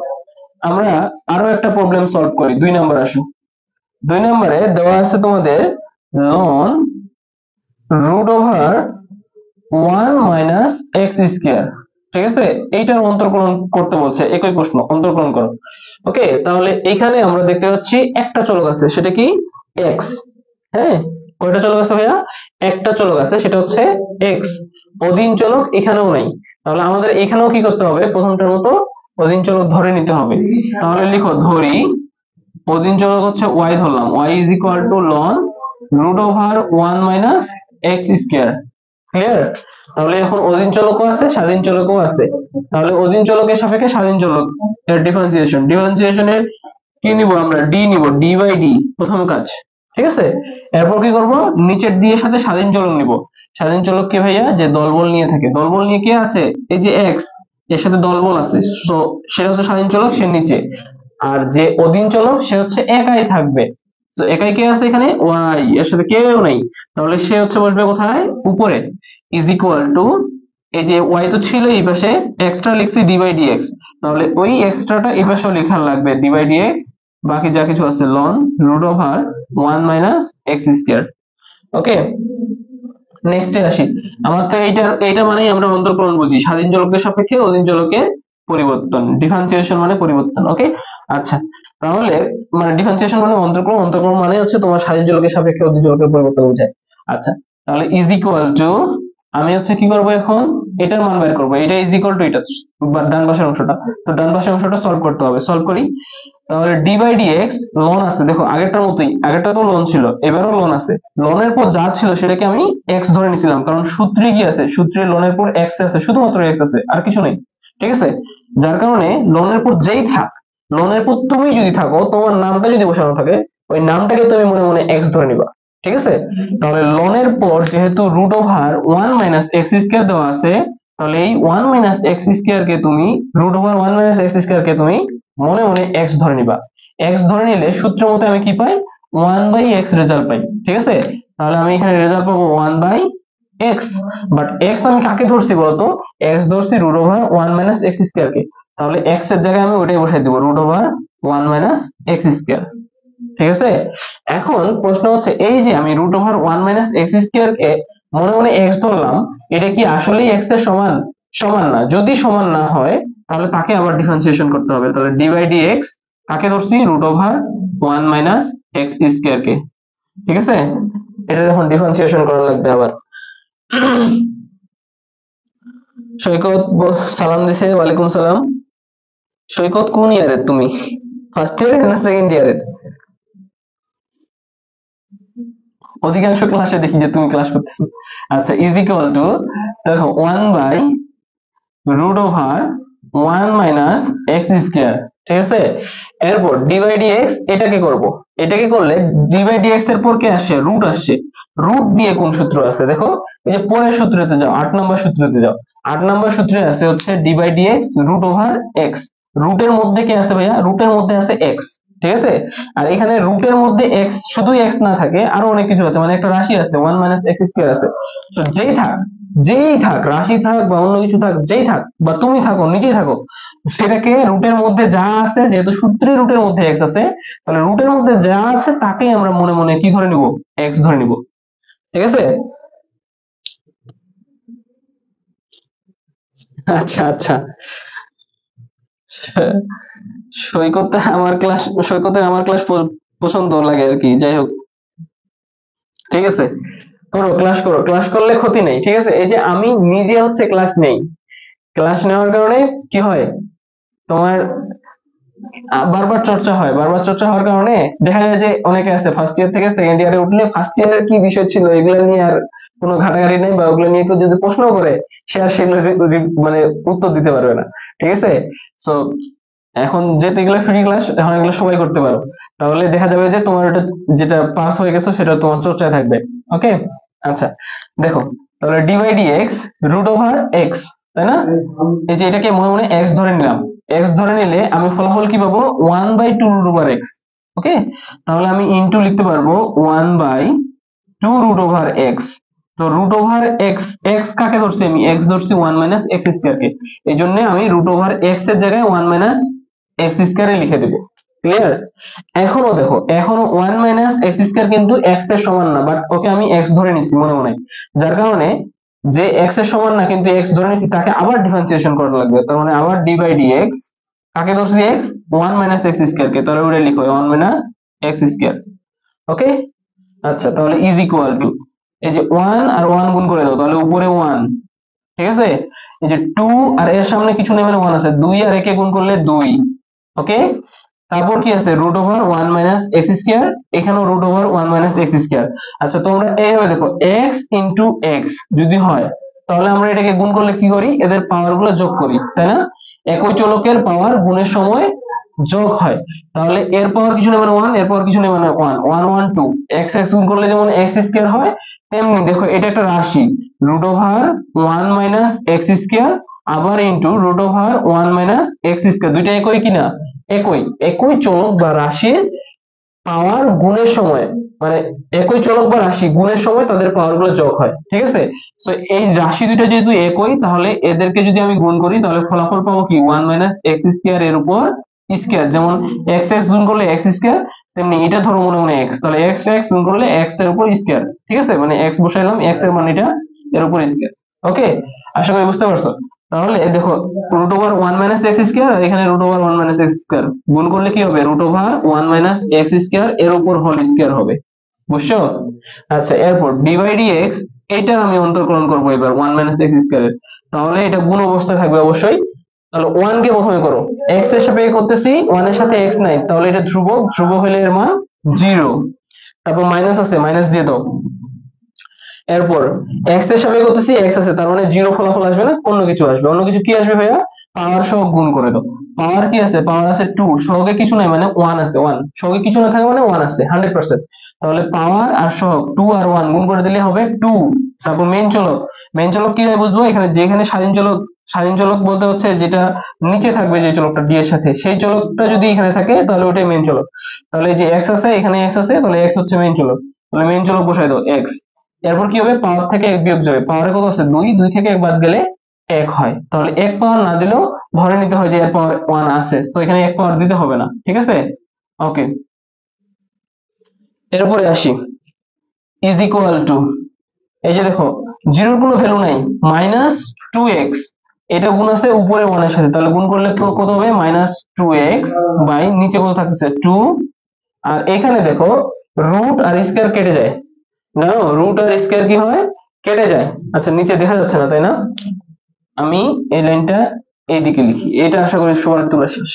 আমরা আরো একটা প্রবলেম সলভ করি, 2 নাম্বার আসো। 2 নম্বরে দেওয়া আছে তোমাদের ln root over 1 minus x square, ঠিক আছে? এইটার অন্তর্কলন করতে বলছে, একই প্রশ্ন, অন্তর্কলন করো। ওকে, তাহলে এখানে আমরা দেখতে পাচ্ছি একটা চলক আছে, সেটা কি এক্স। হ্যাঁ, কয়টা চলক আছে ভাইয়া? একটা চলক আছে, সেটা হচ্ছে এক্স। অধীন চলক এখানেও নাই, তাহলে আমাদের এখানেও কি করতে হবে, প্রথমটার মতো অধীন চলক ধরে নিতে হবে। তাহলে লিখো, ধরি অধীন চলক হচ্ছে y, ধরলাম y is equal to ln root over 1 minus x square. Clear? তাহলে এখন অধীন চলকও আছে, স্বাধীন চলকও আছে। তাহলে অধীন চলকের সাপেক্ষে স্বাধীন চলক এর ডিফারেন্সিয়েশনের কি নিব আমরা, ডি নিব, ডি বাই ডি, প্রথম কাজ। ঠিক আছে, এরপর কি করব, নিচের ডি এর সাথে স্বাধীন চলক নিব। স্বাধীন চলক কি ভাইয়া, যে দলবল নিয়ে থাকে। দলবল নিয়ে কে আছে, এই যে এক্স, এর সাথে দলবল আছে, সো সেটা হচ্ছে স্বাধীন চলক, সে নিচে। আর যে অধীন চলক সে হচ্ছে একাই থাকবে, তো একাই কে আছে এখানে, ওয়াই, এর সাথে কেউ নেই, তাহলে সে হচ্ছে বসবে কোথায়, উপরে। ইজ ইকুয়াল টু, এই যে ওয়াই তো ছিল এই পাশে, এক্সট্রা লিখছি ডি বাই ডিএক্স, তাহলে ওই এক্সট্রাটা এই পাশেও লেখা লাগবে, ডি বাই ডিএক্স, বাকি যা কিছু আছে ln root over 1 minus x square. Okay, নেক্সটে আসি। আমার তো এইটা মানেই আমরা অন্তর্কলন বুঝি, স্বাধীন চলকের সাপেক্ষে অধীন চলকের পরিবর্তন, ডিফারেন্সিয়েশন মানে পরিবর্তন। ওকে, আচ্ছা, তাহলে মানে ডিফারেন্সিয়েশন মানে অন্তর্কলন, অন্তর্কলন মানে হচ্ছে তোমার স্বাধীন চলকের সাপেক্ষে অধীন চলকের পরিবর্তন বোঝায়। আচ্ছা, তাহলে ইজ ইকুয়াল টু, আমি হচ্ছে কি করব এখন, এটার মান বের করব, এটা ইজ ইকুয়াল টু এটা, ডান পাশের অংশটা, তো ডান পাশের অংশটা সলভ করতে হবে, সলভ করি। তাহলে ডি বাই ডিএক্স লন আছে, দেখো আগেরটার মতোই, আগেরটা তো লন ছিল, এবারও লন আছে। লনের পর যা ছিল সেটাকে আমি এক্স ধরে নিছিলাম, কারণ সূত্রে কি আছে, সূত্রে লনের পর এক্স আছে, শুধুমাত্র এক্স আছে, আর কিছু নেই। ঠিক আছে, যার কারণে লনের পর যেই থাক, লনের পর তুমি যদি থাকো, তোমার নামটা যদি বসানো থাকে, ওই নামটাকে তুমি মনে মনে এক্স ধরে নিবা। ঠিক আছে, তাহলে লনের পর যেহেতু root over 1 minus x square দেওয়া আছে, তাহলে এই 1 মাইনাস এক্স স্কয়ার কে তুমি, root over 1 minus x square কে তুমি মনে মনে এক্স ধরে নিবা। এক্স ধরে নিলে সূত্র মতে আমি কি পাই, 1 বাই এক্স রেজাল্ট পাই। ঠিক আছে, তাহলে আমি এখানে রেজাল্ট পাবো 1 বাই এক্স। বাট এক্স আমি কাকে ধরছি বলতো, এক্স ধরছি root over 1 minus x square কে, তাহলে এক্স এর জায়গায় আমি ওটাই বসাই দেবো, root over 1 minus x square. ঠিক আছে, এখন প্রশ্ন হচ্ছে, এই যে আমি root over 1 minus x square কে মনে মনে এক্স ধরলাম, এটা কি আসলেই এক্স এর সমান? সমান না। যদি সমান না হয় তাহলে তাকে আবার ডিফারেন্সিয়েশন করতে হবে। তাহলে ডি বাই ডি এক্স কাকে ধরছি, root over 1 minus x square কে। ঠিক আছে, এটা এখন ডিফারেন্সিয়েশন করা লাগবে আবার। সৈকত সালাম দিছে, ওয়ালাইকুম সালাম। সৈকত কোন ইয়ারের তুমি, ফার্স্ট ইয়ারের না সেকেন্ড ইয়ারের? অধিকাংশ ক্লাসে দেখি যে তুমি ক্লাস করতেছো। আচ্ছা, ইজ ইকুয়াল টু, দেখো 1 by root over 1 minus x square. ঠিক আছে, এরপর ডি বাই ডিএক্স, এটাকে করব, এটাকে করলে ডি বাই ডিএক্স এর পর কে আসে, রুট আসছে। রুট দিয়ে কোন সূত্র আছে, দেখো এই যে পরের সূত্রতে যাও, 8 নম্বর সূত্রতে যাও। 8 নম্বর সূত্রে আছে হচ্ছে d by dx root over x. রুটের মধ্যে কে আছে ভাইয়া, রুটের মধ্যে আছে এক্স। ঠিক আছে। আর এখানে রুটের মধ্যে এক্স, শুধু এক্স না থাকে, আরো অনেক কিছু আছে, মানে একটা রাশি আছে 1 - x² আছে। তো যেই থাক রাশি থাক বা অন্য কিছু থাক, যেই থাক বা তুমি থাকো, নিজেই থাকো, সেটাকে রুটের মধ্যে যা আছে, যেহেতু সূত্রে রুটের মধ্যে এক্স আছে, তাহলে রুটের মধ্যে যা আছে তাকেই আমরা মনে মনে কি ধরে নিব, এক্স ধরে নিব। ঠিক আছে। আচ্ছা আচ্ছা। সৈকতের আমার ক্লাস পছন্দ লাগে আর কি, যাই হোক। ঠিক আছে, করো, ক্লাস করো, ক্লাস করলে ক্ষতি নেই। ঠিক আছে, এই যে আমি নিজে হচ্ছে ক্লাস নেই, ক্লাস নেওয়ার কারণে কি হয়, তোমার বারবার চর্চা হয়, বারবার চর্চা হওয়ার কারণে দেখা যায় যে অনেকে আছে ফার্স্ট ইয়ার থেকে সেকেন্ড ইয়ারে উঠলে ফার্স্ট ইয়ারের কি বিষয় ছিল এগুলো নিয়ে আর কোনো ঘাটাঘাটি নেই, বা ওগুলো নিয়ে কেউ যদি প্রশ্ন করে সে আর সেগুলো মানে উত্তর দিতে পারবে না। ঠিক আছে। তো এখন যেহেতু এগুলো ফ্রি ক্লাস, এখন এগুলো সবাই করতে পারো, তাহলে দেখা যাবে যে তোমার ওটা যেটা পাস হয়ে গেছো সেটা তোমার চর্চায় থাকবে। ওকে। আচ্ছা, দেখো, তাহলে d by d x root over x, তাই না? এই যে এটাকে মনে মনে এক্স ধরে নিলাম, এক্স ধরে নিলে আমি ফলাফল কি পাবো, 1/2 রুট ওভার এক্স। ওকে, তাহলে আমি ইনটু লিখতে পারবো 1/2 রুট ওভার এক্স। তো রুট ওভার এক্স, এক্স কাকে ধরছি আমি, এক্স ধরছি 1 - x² কে, এই জন্য আমি রুট ওভার এক্স এর জায়গায় 1 - x² লিখে দেবো। ক্লিয়ার? এখনো দেখো, এখনো 1 - x² কিন্তু এক্স এর সমান না, বাট ওকে আমি এক্স ধরে নিচ্ছি মনে মনে, যার কারণে যে এক্স এর সমান না কিন্তু এক্স ধরে নিচ্ছি তাকে আবার ডিফারেন্সিয়েশন করা লাগবে, তার মানে আবার ডি বাই ডি এক্স, কাকে ধরছি এক্স, 1 - x² কে, তাহলে ওটা লিখো 1 - x²। ওকে। আচ্ছা, তাহলে ইজ ইকুয়াল টু, এই যে 1 আর 1 গুণ করে দাও, তাহলে উপরে 1। ঠিক আছে। এই যে 2 আর এর সামনে কিছু নেই মানে 1 আছে, 2 আর একে গুণ করলে 2। ওকে। তারপর কি আছে, রুট ওভার 1 - x², এখানেও রুট ওভার 1 - x²। আচ্ছা, তোমরা এইভাবে দেখো, x ইন্টু এক্স যদি হয়, তাহলে আমরা এটাকে গুণ করলে কি করি, এদের পাওয়ার গুলো যোগ করি, তাই না? একই চলকের পাওয়ার গুণের সময় যোগ হয়, তাহলে এর পাওয়ার কিছু নেই মানে 1, এর পাওয়ার কিছু নেই মানে 1, 1 1 2, x x গুণ করলে যেমন x² হয়, তেমনি দেখো এটা একটা রাশি, রুট ওভার 1 - x², আবার ইন্টু রুট ওভার 1 - x², দুইটা একই কিনা, একই, একই চলক বা রাশির পাওয়ার গুণের সময়, মানে একই চলক বা রাশি গুণের সময় তাদের পাওয়ার গুলো যোগ হয়। ঠিক আছে। তো এই রাশি দুইটা যেহেতু একই, তাহলে এদেরকে যদি আমি গুণ করি তাহলে ফলাফল পাবো কি, 1 - x² এর উপর স্কয়ার, যেমন এক্স এক্স গুণ করলে x², তেমনি এটা ধরো মনে মনে এক্স, তাহলে এক্স এক্স গুণ করলে এক্স এর উপর স্কয়ার। ঠিক আছে, মানে এক্স বসাইলাম, এক্স এর মান এটা, এর উপর স্কয়ার। ওকে, আশা করি বুঝতে পারছো। তাহলে দেখো, রুট ওভার 1 - x² আর এখানে রুট ওভার 1 - x² গুণ করলে কি হবে, রুট ওভার 1 - x² এর উপর হোল স্কয়ার হবে। বুঝছো? আচ্ছা, এরপর ডি বাই ডি এক্স, এটা আমি অন্তর্কলন করবো এবার 1 - x² এর, তাহলে এটা গুণ অবস্থায় থাকবে অবশ্যই। তাহলে 1 কে প্রথমে করো, x এর সাপেক্ষে করতেছি, 1 এর সাথে x নাই, তাহলে এটা ধ্রুবক, ধ্রুবক হলে এর মান 0। তারপর মাইনাস আছে, মাইনাস দিয়ে দাও। এরপর এক্স এর সাপেক্ষে করতেছি, এক্স আছে, তার মানে 0 ফলাফল আসবে না, অন্য কিছু আসবে। অন্য কিছু কি আসবে ভাইয়া, পাওয়ার সহ গুণ করে দাও। পাওয়ার কি আছে, পাওয়ার আছে 2, সহগে কিছু নাই মানে 1 আছে, 1 সহগে কিছু না থাকে মানে 1 আছে 100%। তাহলে পাওয়ার আর সহগ 2 আর 1 গুণ করে দিলে হবে 2। তারপর মেইন চলক, মেইন চলক কিভাবে বুঝবো, এখানে যেখানে স্বাধীন চলক, স্বাধীন চলক বলতে হচ্ছে যেটা নিচে থাকবে, যে চলকটা ডি এর সাথে, সেই চলকটা যদি এখানে থাকে তাহলে ওটাই মেইন চলক। তাহলে এই যে এক্স আছে, এখানে এক্স আছে, তাহলে এক্স হচ্ছে মেইন চলক, তাহলে মেইন চলক বসাই দাও এক্স। এরপর কি হবে, পাওয়ার থেকে 1 বিয়োগ যাবে, পাওয়ারে কত আছে 2, 2 থেকে 1 বাদ গেলে 1 হয়, তাহলে 1 পাওয়ার না দিলেও ধরে নিতে হয় যে এর পাওয়ার 1 আছে, তো এখানে 1 পাওয়ার দিতে হবে না। ঠিক আছে। ওকে, এরপরে আসি, ইজ ইকুয়াল টু, এই যে দেখো, জিরোর কোনো ভ্যালু নাই, -2x, এটা গুণ আছে উপরে 1 এর সাথে, তাহলে গুণ করলে কত হবে, -2x বাই নিচে কত থাকতেছে 2, আর এখানে দেখো রুট আর স্কয়ার কেটে যায়, না রুট আর স্কয়ার কি হয়, কেটে যায়। আচ্ছা, নিচে দেখা যাচ্ছে না তাই না, আমি এই লাইনটা এইদিকে লিখি, এটা আশা করি সবার তোলা শেষ।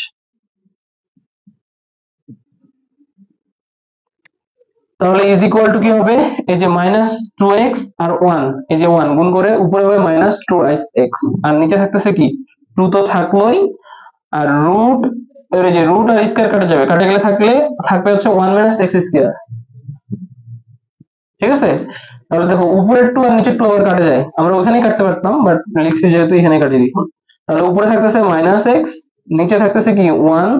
তাহলে ইজ ইকুয়াল টু কি হবে, এই যে -2x আর 1, এই যে 1 গুণ করে উপরে হবে -2x, আর নিচে থাকতেছে কি 2 তো থাকলোই, আর রুট, এই যে রুট আর স্কয়ার কাটা যাবে, কাটা গেলে থাকবে হচ্ছে 1 - x²। ঠিক আছে। তাহলে দেখো, উপরের 2 আর নিচের 2 আবার কাটা যায়, আমরা ওখানেই কাটতে পারতাম, বাট লিখছি যেহেতু এখানে কাটিয়ে দিই। তাহলে উপরে থাকতেছে -x, নিচে থাকতেছে কি 1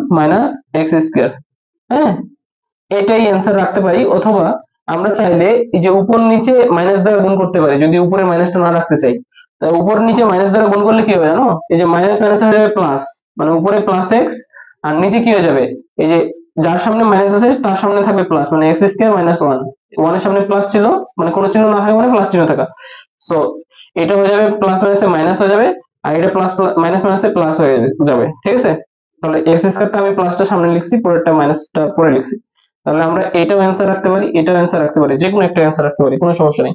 - x²। হ্যাঁ, এটাই অ্যান্সার রাখতে পারি। অথবা আমরা চাইলে এই যে উপর নিচে মাইনাস দ্বারা গুণ করতে পারি, যদি উপরে মাইনাসটা না রাখতে চাই। তা উপর নিচে মাইনাস দ্বারা গুণ করলে কি হবে জানো? এই যে মাইনাস মাইনাস হয়ে যাবে প্লাস, মানে উপরে প্লাস এক্স, আর নিচে কি হয়ে যাবে, এই যে যার সামনে মাইনাস আছে তার সামনে থাকবে প্লাস, মানে এক্স স্কয়ার মাইনাস ওয়ান। ওয়ানের সামনে প্লাস ছিল, মানে কোনো চিহ্ন না থাকা মানে প্লাস চিহ্ন থাকা। সো এটা হয়ে যাবে প্লাস মাইনাসে মাইনাস হয়ে যাবে, আর এটা প্লাস মাইনাস মাইনাসে প্লাস হয়ে যাবে, ঠিক আছে? তাহলে এক্স স্কয়ারটা আমি প্লাসটা সামনে লিখছি, পরেরটা মাইনাসটা পরে লিখছি। তাহলে আমরা এটাও অ্যান্সার রাখতে পারি, এটাও অ্যান্সার রাখতে পারি, যে কোনো একটা অ্যান্সার রাখতে পারি, কোনো সমস্যা নেই।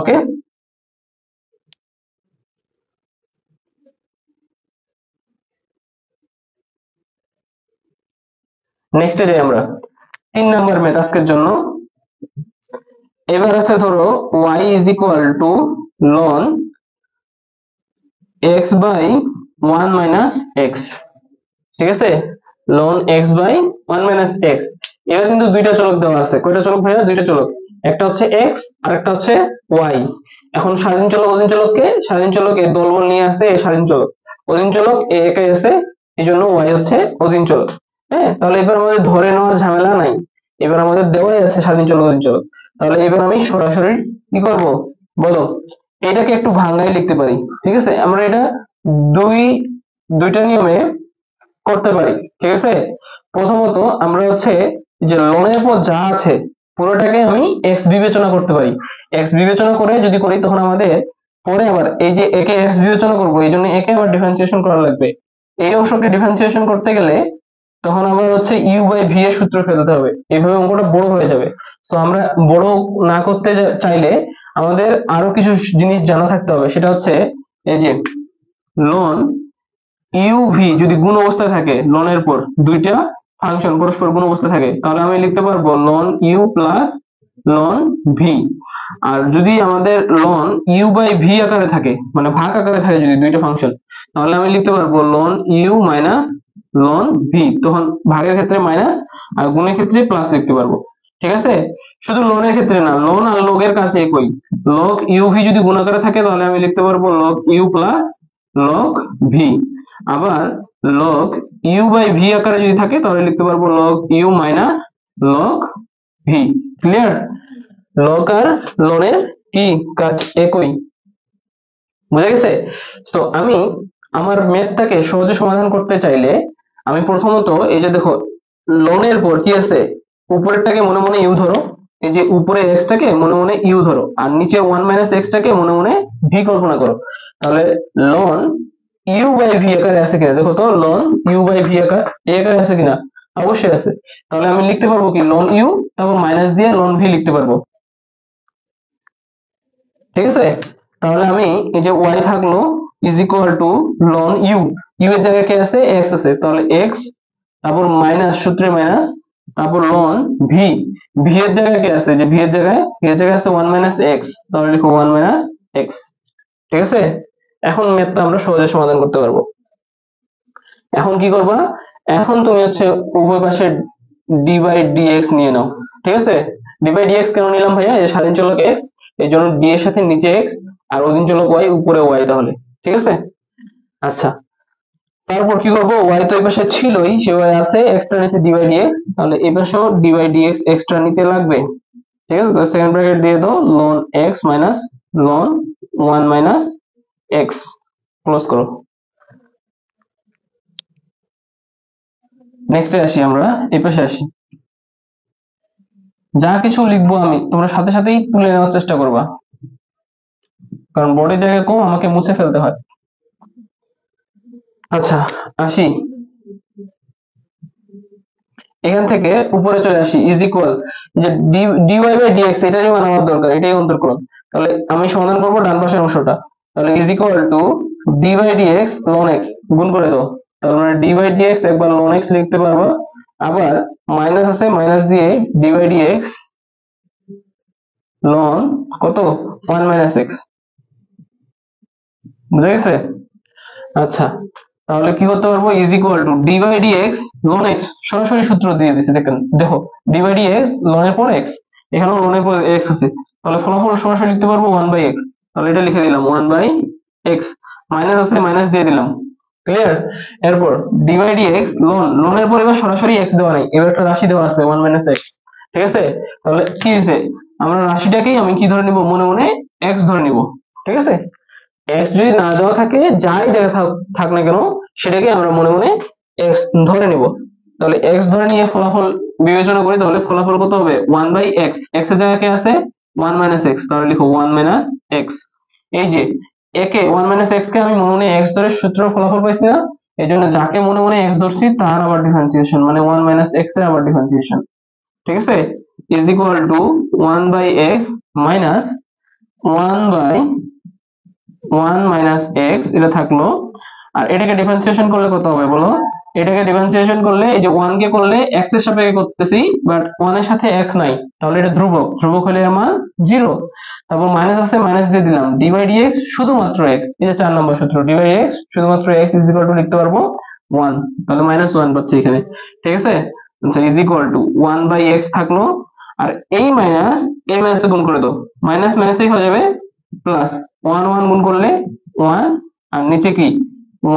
ওকে, নেক্সটে যাই আমরা। 3 নাম্বার ম্যাথ আজকের জন্য। এবার আছে ধরো y is equal to ln x বাই 1 মাইনাস এক্স, ঠিক আছে? ln x বাই 1 মাইনাস এক্স। এবার কিন্তু দুইটা চলক দেওয়া আছে। কয়টা চলক ভাইয়া? দুইটা চলক। একটা হচ্ছে x আর একটা হচ্ছে y। এখন স্বাধীন চলক অধীন চলককে, স্বাধীন চলক এ দলবল নিয়ে আসে এ স্বাধীন চলক, অধীন চলক এ একাই আছে, এই জন্য y হচ্ছে অধীন চলক। হ্যাঁ, তাহলে এবার আমাদের ধরে নেওয়ার ঝামেলা নাই, এবার আমাদের দেওয়াই আছে স্বাধীন চলক অধীন চলক। তাহলে এবার আমি সরাসরি কি করব বলো, এটাকে একটু ভাঙায় লিখতে পারি, ঠিক আছে? আমরা এটা দুইটা নিয়মে করতে পারি, ঠিক আছে? প্রথমত আমরা হচ্ছে যে লনের পর যা আছে পুরোটাকে আমি এক্স বিবেচনা করতে পারি। এক্স বিবেচনা করে যদি করি তখন আমাদের পরে আবার এই যে একে এক্স বিবেচনা করব, এই জন্য একে আবার ডিফারেন্সিয়েশন করা লাগবে। এই অংশকে ডিফারেন্সিয়েশন করতে গেলে তখন আবার হচ্ছে ইউ বাই ভি এর সূত্র ফেলতে হবে, এইভাবে অঙ্কটা বড় হয়ে যাবে। তো আমরা বড় না করতে চাইলে আমাদের আরো কিছু জিনিস জানা থাকতে হবে, সেটা হচ্ছে এই যে লন ইউ ভি যদি গুণ অবস্থায় থাকে, লনের পর দুইটা ফাংশন পরস্পর গুণ অবস্থায় থাকে, তাহলে আমি লিখতে পারবো ln u plus ln v. আর যদি আমাদের লন ইউ বাই ভি আকারে থাকে, মানে ভাগ আকারে থাকে যদি দুইটা ফাংশন, তাহলে আমি লিখতে পারবো ln u minus ln v. তখন ভাগের ক্ষেত্রে মাইনাস আর গুণের ক্ষেত্রে প্লাস লিখতে পারবো, ঠিক আছে? শুধু লনের ক্ষেত্রে না, লন আর লগের কাছে একই। লগ ইউ ভি যদি গুণ আকারে থাকে তাহলে আমি লিখতে পারবো log u plus log v. আবার লগ ইউ বাই ভি আকারে যদি থাকে তাহলে লিখতে পারবো log u minus log v. Clear? Log আর লনের কি কাজ একই, বুঝা গেছে? তো আমি আমার ম্যাথটাকে সহজে সমাধান করতে চাইলে আমি প্রথমত এই যে দেখো লনের পর কি আছে, উপরেরটাকে মনে মনে ইউ ধরো, এই যে উপরে এক্স টাকে মনে মনে ইউ ধরো, আর নিচে 1 মাইনাস এক্স টাকে মনে মনে ভি কল্পনা করো। তাহলে লন ইউ বাই ভি আকারে আছে কিনা দেখো তো, লন ইউ বাই ভি আকারে আছে কিনা? অবশ্যই আছে। তাহলে আমি লিখতে পারবো কি লন ইউ, তারপর মাইনাস দিয়ে লন ভি লিখতে পারবো, ঠিক আছে? তাহলে আমি এই যে y থাকলো is equal to ln u, u এর জায়গায় কি আছে? এক্স আছে, তাহলে এক্স, তারপর মাইনাস সূত্রে মাইনাস, তারপর লন ভি, ভি এর জায়গায় কি আছে? যে ভি এর জায়গায় আছে 1 মাইনাস এক্স, তাহলে লিখো 1 মাইনাস এক্স, ঠিক আছে? এখন ম্যাথটা আমরা সহজে সমাধান করতে পারবো। এখন কি করবা? এখন তুমি হচ্ছে উভয় পাশে ডি বাই ডিএক্স নিয়ে নাও, ঠিক আছে? ডি বাই ডিএক্স কেন নিলাম ভাইয়া? এই স্বাধীন চলক এক্স, এই জন্য ডি এর সাথে নিচে এক্স আর অধীন চলক ওয়াই উপরে ওয়াই, তাহলে ঠিক আছে। আচ্ছা, তারপর কি করবো? ওয়াই তো এই পাশে ছিলই, সে ওয়াই আছে, এক্সট্রা নিচে ডি বাই ডিএক্স, তাহলে এই পাশেও ডি বাই ডিএক্স এক্সট্রা নিতে লাগবে, ঠিক আছে? তো সেকেন্ড ব্র্যাকেট দিয়ে দাও, ln x minus ln 1 minus x, close করো। নেক্সটে আসি, আমরা এই পাশে আসি। যা কিছু লিখবো আমি তোমরা সাথে সাথেই তুলে নেওয়ার চেষ্টা করবা, কারণ বোর্ডের জায়গায় কম, আমাকে মুছে ফেলতে হয়। আচ্ছা আসি, এখান থেকে উপরে চলে আসি, ইজ ইকুয়াল যে ডিওয়াই বাই ডিএক্স এটারই মান আমার দরকার, এটাই অন্তর্করণ। তাহলে আমি সমাধান করবো ডান পাশের অংশটা, তাহলে is equal to d by dx ln x, গুণ করে দাও, তাহলে মানে ডি বাই ডিএক্স একবার লন এক্স লিখতে পারবো, আবার মাইনাস আছে, মাইনাস দিয়ে ডি বাই ডিএক্স লন কত 1 মাইনাস এক্স, বুঝা গেছে? আচ্ছা, তাহলে কি করতে পারবো? Is equal to d by dx ln x, সরাসরি সূত্র দিয়ে দিচ্ছি, দেখেন দেখো ডি বাই ডিএক্স লনের পর এক্স, এখানেও লনের পর এক্স আছে, তাহলে ফলাফল সরাসরি লিখতে পারবো 1 বাই এক্স, তাহলে এটা লিখে দিলাম 1 বাই এক্স, মাইনাস আছে মাইনাস দিয়ে দিলাম, ক্লিয়ার? এরপর ডি বাই ডি এক্স, লোনের পর এবার সরাসরি এক্স দেওয়া নাই, এবার একটা রাশি দেওয়া আছে 1 মাইনাস এক্স। ঠিক আছে, তাহলে কি হয়েছে, আমরা রাশিটাকেই আমি কি ধরে নিব, মনে মনে এক্স ধরে নিব। ঠিক আছে, এক্স যদি না দেওয়া থাকে, যাই দেখা থাক না কেন, সেটাকে আমরা মনে মনে এক্স ধরে নিব। তাহলে এক্স ধরে নিয়ে ফলাফল বিবেচনা করি, তাহলে ফলাফল কত হবে, 1 বাই এক্স, এক্স এর জায়গায় কি আছে 1 মাইনাস এক্স, তাহলে লিখো 1 মাইনাস এক্স। এই যে একে 1 মাইনাস এক্স কে আমি মনে মনে এক্স ধরে সূত্র ফলাফল পাইছি না, এই জন্য যাকে মনে মনে এক্স ধরছি তার আবার ডিফারেন্সিয়েশন, মানে 1 মাইনাস এক্স এর আবার ডিফারেন্সিয়েশন। ঠিক আছে, is equal to 1 by x minus 1 by 1 minus x, এটা থাকলো। আর এটাকে ডিফারেন্সিয়েশন করলে কত হবে বলো, এটাকে ডিফারেন্সিয়েশন করলে এই যে 1 কে করলে x এর সাপেক্ষে করতেছি, বাট 1 এর সাথে x নাই, তাহলে এটা ধ্রুবক, ধ্রুবক হলে এর মান 0। তারপর মাইনাস আছে, মাইনাস দিয়ে দিলাম, ডি বাই dx শুধুমাত্র x, এই যে 4 নম্বর সূত্র, ডি বাই x শুধুমাত্র x ইজ ইকুয়াল টু লিখতে পারবো 1, তাহলে মাইনাস 1 পাচ্ছি এখানে। ঠিক আছে, আচ্ছা is equal to 1 by x থাকলো, আর এই মাইনাস গুণ করে দাও, মাইনাস মাইনাসই হয়ে যাবে প্লাস, 1 1 গুণ করলে 1, আর নিচে কি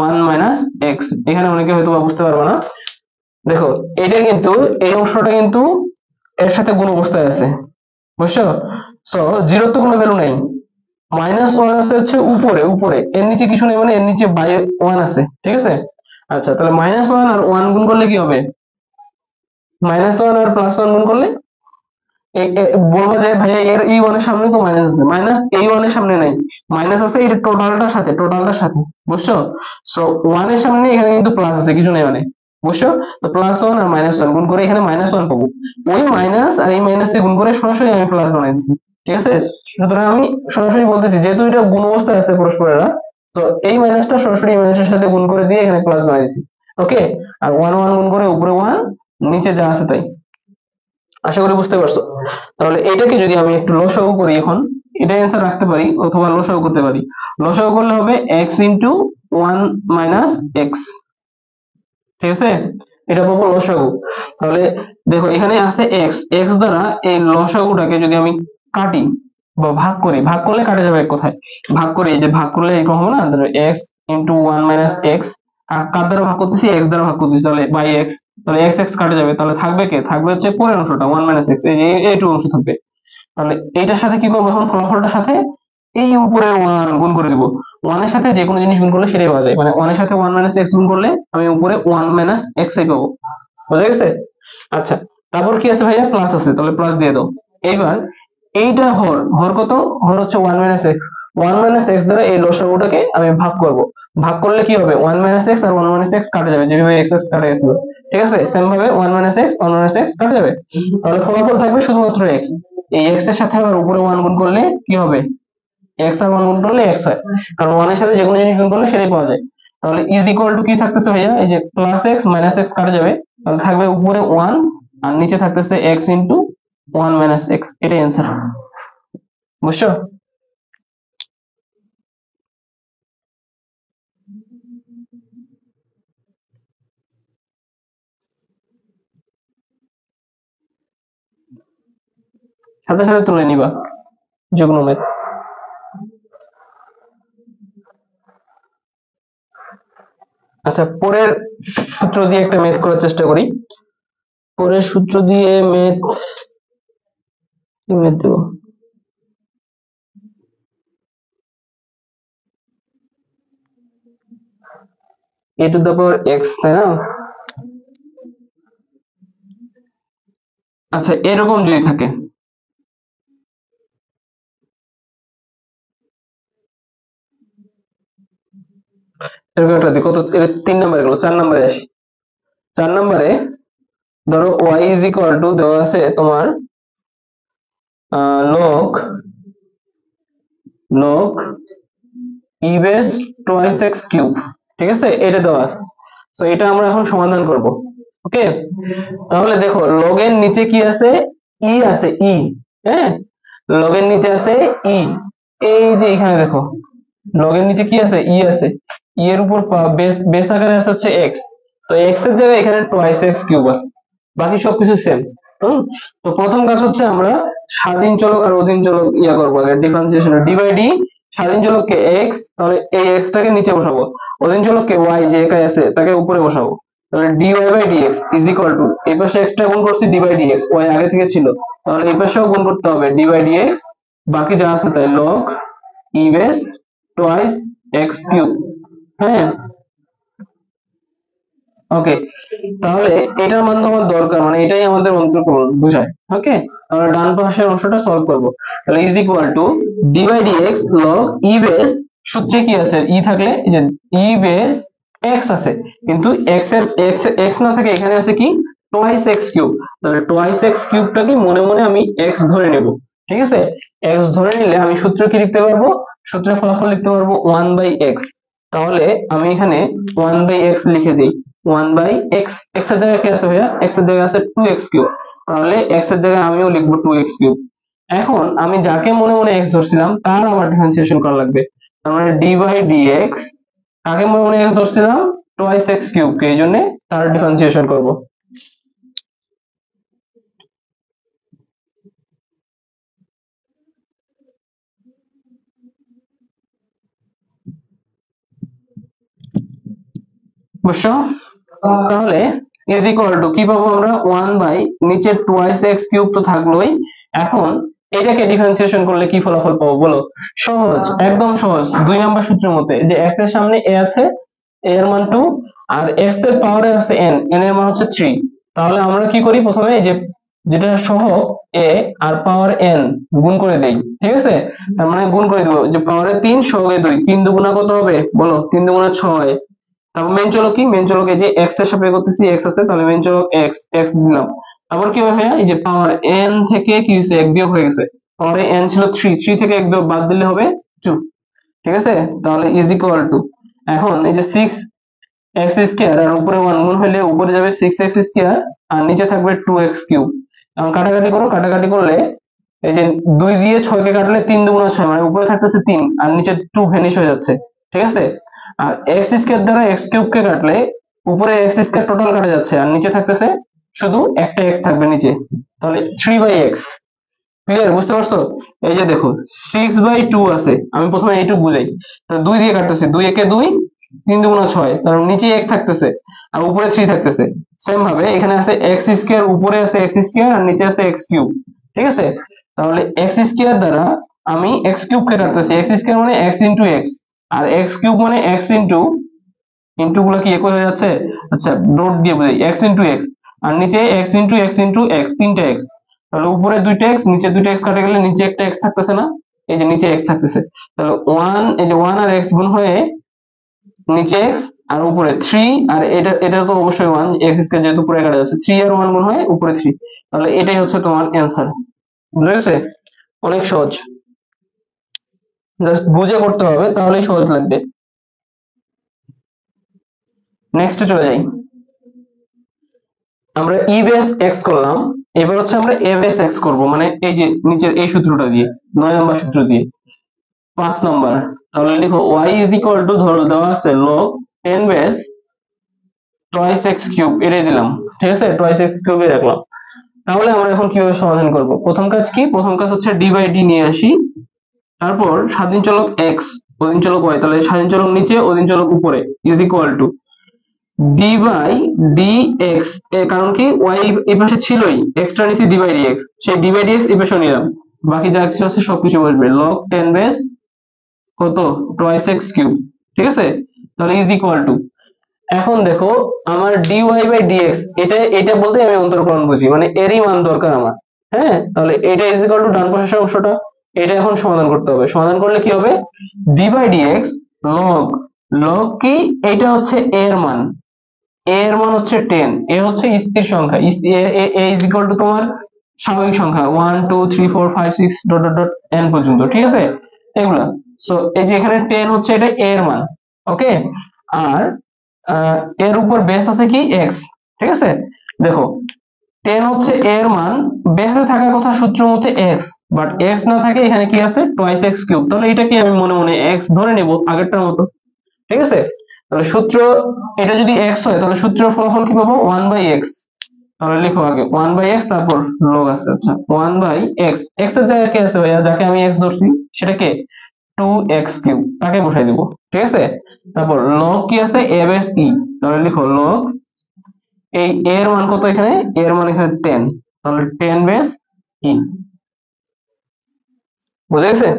1 মাইনাস এক্স। এখানে অনেকে হয়তো বুঝতে পারবে না, দেখো এটা কিন্তু, এই অংশটা কিন্তু এর সাথে গুণ অবস্থায় আছে, বুঝছো? তো জিরো তো কোনো ভ্যালু নাই, মাইনাস 1 আছে হচ্ছে উপরে, উপরে এর নিচে কিছু নেই, মানে এর নিচে বাই 1 আছে। ঠিক আছে, আচ্ছা তাহলে মাইনাস 1 আর 1 গুণ করলে কি হবে, মাইনাস 1 আর প্লাস 1 গুণ করলে বলবো যে ভাইয়া এর এই 1 এর সামনে তো মাইনাস আছে, মাইনাস এই 1 এর সামনে নাই, মাইনাস আছে এই টোটালটার সাথে, বুঝছো? সো 1 এর সামনে এখানে কিন্তু প্লাস আছে, কিছু নেই মানে, বুঝছো? তো প্লাস 1 আর মাইনাস 1 গুণ করে এখানে মাইনাস 1 পাবো, ওই মাইনাস আর এই মাইনাস গুণ করে সরাসরি আমি প্লাস বানাই দিচ্ছি। ঠিক আছে, সুতরাং আমি সরাসরি বলতেছি যেহেতু এটা গুণ অবস্থায় আছে পরস্পরেরা, তো এই মাইনাসটা সরাসরি এই মাইনাসের সাথে গুণ করে দিয়ে এখানে প্লাস বানাই দিচ্ছি। ওকে, আর 1 1 গুণ করে উপরে 1, নিচে যা আছে তাই। আশা করি বুঝতে পারছো। তাহলে এটাকে যদি আমি একটু লসাগু করি, এখন এটা অ্যান্সার রাখতে পারি অথবা লসাগু করতে পারি। লসাগু করলে হবে x ইন্টু 1 মাইনাস এক্স। ঠিক আছে, এটা পাবো লসাগু। তাহলে দেখো এখানে আছে x, x দ্বারা এই লসাগুটাকে যদি আমি কাটি বা ভাগ করি, ভাগ করলে কাটা যাবে এক কথায়, ভাগ করি, এই যে ভাগ করলে এরকম হবে না, x ইন্টু 1 মাইনাস এক্স, কার দ্বারা ভাগ করতেছি, x দ্বারা ভাগ করতেছি, তাহলে বাই x, তাহলে x x কাটা যাবে, তাহলে থাকবে কে, থাকবে হচ্ছে পরের অংশটা 1 মাইনাস এক্স, এই যে এইটুকু অংশ থাকবে। তাহলে এইটার সাথে কি করবো, এখন ফলাফলটার সাথে এই উপরে 1 গুণ করে দিব, 1 এর সাথে যে কোনো জিনিস গুণ করলে সেটাই পাওয়া যায়, মানে 1 এর সাথে 1 মাইনাস এক্স গুণ করলে আমি উপরে 1 মাইনাস এক্স আই পাবো। বুঝা গেছে? আচ্ছা, তারপর কি আছে ভাইয়া, প্লাস আছে, তাহলে প্লাস দিয়ে দাও। এইবার এইটা হর, হর কত, হর হচ্ছে 1 মাইনাস এক্স, 1 মাইনাস এক্স দ্বারা এই লসাগুটাকে আমি ভাগ করব, ভাগ করলে কি হবে, 1 মাইনাস এক্স আর 1 মাইনাস এক্স কাটা যাবে, যেভাবে এক্স এক্স কাটা গেছিল। ঠিক আছে, সেম ভাবে 1 মাইনাস এক্স 1 মাইনাস এক্স কাটা যাবে, তাহলে ফলাফল থাকবে শুধুমাত্র এক্স। এই এক্স এর সাথে আবার উপরে 1 গুণ করলে কি হবে, এক্স আর 1 গুণ করলে এক্স হয়, কারণ 1 এর সাথে যে কোনো জিনিস গুণ করলে সেটাই পাওয়া যায়। তাহলে ইজ ইকুয়াল টু কি থাকতেছে ভাইয়া, এই যে প্লাস এক্স মাইনাস এক্স কাটা যাবে, তাহলে থাকবে উপরে 1 আর নিচে থাকতেছে এক্স ইন্টু 1 মাইনাস এক্স, এটাই অ্যান্সার। বুঝছো? সাথে সাথে তুলে নিবা যে কোনো ম্যাথ। আচ্ছা, পরের সূত্র দিয়ে একটা ম্যাথ করার চেষ্টা করি। পরের সূত্র দিয়ে ম্যাথ, কি ম্যাথ দেব, a to the power x, তাই না? আচ্ছা, এরকম যদি থাকে, এরকম একটা দিই, কত 3 নম্বরে গেল, 4 নম্বরে আসি। 4 নম্বরে ধরো y ইজ ইকুয়াল টু দেওয়া আছে তোমার log e base twice x cube. ঠিক আছে, এটা দেওয়া আছে, তো এটা আমরা এখন সমাধান করব। ওকে, তাহলে দেখো log এর নিচে কি আছে, e আছে, e, হ্যাঁ, log এর নিচে আছে e, এই যে এখানে দেখো log এর নিচে কি আছে, e আছে, e এর উপর বেস, বেস আকারে আছে হচ্ছে x, তো x এর জায়গায় এখানে টোয়াইস x কিউব আছে, বাকি সবকিছু সেম। তো প্রথম কাজ হচ্ছে আমরা স্বাধীন চলক আর অধীন চলক ইয়া করবো, ডিফারেন্সিয়েশন, ডি বাই ডি, স্বাধীন চলককে x, তাহলে এই x টাকে নিচে বসাবো, অধীন চলক কে ওয়াই যে একাই আছে তাকে উপরে বসাবো, তাহলে dy by dx is equal to এই পাশে এক্সট্রা গুণ করছি ডি বাই ডিএক্স, ওয়াই আগে থেকে ছিল, তাহলে এই পাশেও গুণ করতে হবে ডি বাই ডিএক্স, বাকি যা আছে তাই log e base twice x cube. হ্যাঁ ওকে, তাহলে এটার মান আমার দরকার, মানে এটাই আমাদের অন্তর্করণ বোঝায়। ওকে, আমরা ডান পাশের অংশটা সলভ করব, তাহলে is equal to d by dx log e base, সূত্রে কি আছে ই থাকলে এই যে ই বেস এক্স আছে, কিন্তু এক্স এর এক্স না থাকে এখানে আছে কি টোয়াইস এক্স কিউব, তাহলে টোয়াইস এক্স কিউবটাকে মনে মনে আমি এক্স ধরে নেব। ঠিক আছে, এক্স ধরে নিলে আমি সূত্র কি লিখতে পারবো, সূত্রের ফলাফল লিখতে পারবো 1/x। তাহলে আমি এখানে 1/x লিখে দিই, 1/x, x এর জায়গায় কি আছে ভাইয়া, x এর জায়গায় আছে 2x কিউব, তাহলে x এর জায়গায় আমিও লিখবো 2x কিউব। এখন আমি যাকে মনে মনে x ধরছিলাম তার আবার ডিফারেন্সিয়েশন করা লাগবে, তার মানে d বাই dx, কাকে মনে মনে x ধরছিলাম টোয়াইস x কিউব কে, এই জন্য তার ডিফারেন্সিয়েশন করব। বুঝছো? তাহলে ইজ ইকুয়াল টু কি পাবো আমরা, 1 বাই নিচে টোয়াইস এক্স কিউব তো থাকলোই, এখন এটাকে ডিফারেন্সিয়েশন করলে কি ফলাফল পাবো বলো? সহজ, একদম সহজ, 2 নম্বর সূত্রের মতে যে x এর সামনে a আছে, a এর মান 2, আর x এর পাওয়ারে আছে n, n এর মান হচ্ছে 3। তাহলে আমরা কি করি, প্রথমে এই যে যেটা সহগ a আর পাওয়ার n গুণ করে দেই। ঠিক আছে, তার মানে গুণ করে দিব, যে পাওয়ারে 3 সহগে 2, 3 দুগুণা কত হবে বলো, 3 দুগুণা 6। তারপর মেন চলক কি, মেন চলক এই যে x এর সাপেক্ষে করতেছি, x আছে, তাহলে মেন চলক x, x দিলাম। তারপর কি হবে, এই যে পাওয়ার n থেকে কি হয়েছে 1 বিয়োগ হয়ে গেছে, পাওয়ারে n ছিল 3, 3 থেকে 1 বিয়োগ বাদ দিলে হবে 2। ঠিক আছে, তাহলে ইজ ইকুয়াল টু, এখন এই যে 6x স্কয়ার আর উপরে 1 গুণ হলে উপরে যাবে 6x স্কয়ার আর নিচে থাকবে 2x কিউব। এখন কাটাকাটি করো, কাটাকাটি করলে এই যে 2 দিয়ে 6 কে কাটলে 3 দুগুণ 6, মানে উপরে থাকতেছে 3 আর নিচে 2 ভ্যানিশ হয়ে যাচ্ছে। ঠিক আছে, আর x স্কয়ার দ্বারা x কিউব কে কাটলে উপরে x স্কয়ার টোটাল কাটা যাচ্ছে আর নিচে থাকতেছে শুধু একটা x থাকবে নিচে, তাহলে 3/x। ক্লিয়ার, বুঝতে পারছো? এই যে দেখো 6/2 আছে, আমি প্রথমে এইটুকু বুঝাই, তো 2 দিয়ে কাটতেছি, 2 একে 2, 3 দুগুণা 6, কারণ নিচে 1 থাকতেছে আর উপরে 3 থাকতেছে। সেম ভাবে এখানে আছে x স্কয়ার, উপরে আছে x স্কয়ার আর নিচে আছে x কিউব। ঠিক আছে, তাহলে x স্কয়ার দ্বারা আমি x কিউব কে কাটতেছি, x স্কয়ার মানে x ইনটু x, আর x কিউব মানে x ইনটু, ইনটু গুলো কি একই হয়ে যাচ্ছে, আচ্ছা ডট দিয়ে বুঝাই, x ইনটু x, আর নিচে x into x into x, 3টা x, তাহলে উপরে 2টা x নিচে 2টা x কাটে গেলে নিচে একটা x থাকতেছে না, এই যে নিচে x থাকতেছে, তাহলে 1, এই যে 1 আর x গুণ হয়ে নিচে x আর উপরে 3, আর এটা এটা তো অবশ্যই 1, x স্কয়ার যেহেতু উপরে কাটা যাচ্ছে, 3 আর 1 গুণ হয়ে উপরে 3, তাহলে এটাই হচ্ছে তোমার অ্যানসার। বুঝা গেছে? অনেক সহজ, জাস্ট বুঝে করতে হবে তাহলেই সহজ লাগবে। নেক্সটে চলে যাই, আমরা ই বেস এক্স করলাম, এবার হচ্ছে আমরা এ বেস এক্স করবো, মানে এই যে নিচের এই সূত্রটা দিয়ে, 9 নম্বর সূত্র দিয়ে। 5 নম্বর, তাহলে লিখো y ইজ ইকুয়াল টু, ধরো দেওয়া আছে log 10 base twice x cube, এটাই দিলাম। ঠিক আছে, টোয়াইস এক্স কিউবে রাখলাম। তাহলে আমরা এখন কিভাবে সমাধান করব, প্রথম কাজ কি, প্রথম কাজ হচ্ছে ডি বাই ডি নিয়ে আসি, তারপর স্বাধীন চলক এক্স, অধীন চলক y, তাহলে স্বাধীন চলক নিচে অধীন চলক উপরে, is equal to d by d x, এর কারণ কি y এই পাশে ছিলই, এক্সট্রা নিচে ডি বাই ডি এক্স, সেই ডি বাই ডি এক্স এই পাশে নিলাম, বাকি যা কিছু আছে সবকিছু বসবে log 10 বেস কত টোয়াইস এক্স কিউব। ঠিক আছে, তাহলে ইজ ইকুয়াল টু, এখন দেখো আমার dy বাই dx, এটা এটা বলতে আমি অন্তরকরণ বুঝি, মানে এরই মান দরকার আমার। হ্যাঁ, তাহলে এটা ইজ ইকুয়াল টু ডান পাশের অংশটা, এটা এখন সমাধান করতে হবে। সমাধান করলে কি হবে, d by dx log, log কি, এটা হচ্ছে a এর মান, a এর মান হচ্ছে 10, এ হচ্ছে স্থির সংখ্যা, a ইজ ইকুয়াল টু তোমার স্বাভাবিক সংখ্যা 1 2 3 4 5 6 ডট ডট ডট n পর্যন্ত। ঠিক আছে, এগুলা, সো এই যে এখানে 10 হচ্ছে এটা a এর মান। ওকে, আর এর উপর বেস আছে কি x। ঠিক আছে, দেখো 10 হচ্ছে a এর মান, বেসে থাকার কথা সূত্র মতে x, বাট x না থাকে, এখানে কি আছে টোয়াইস x কিউব, তাহলে এটাকে আমি মনে মনে x ধরে নেব আগেরটার মতো। ঠিক আছে, তাহলে সূত্র, এটা যদি x হয় তাহলে সূত্রের ফলাফল কি পাবো 1/x, তাহলে লিখো আগে 1/x, তারপর লগ আছে, আচ্ছা 1/x, x এর জায়গায় কে আছে ভাইয়া, যাকে আমি x ধরছি সেটা কে 2x³ তাকে বসাই দিব, ঠিক আছে। তারপর লগ কি আছে, a বেস e, তাহলে লিখো লগ এই a এর মান কত, এখানে a এর মান এখানে 10, তাহলে 10 বেস e। বুঝা গেছে?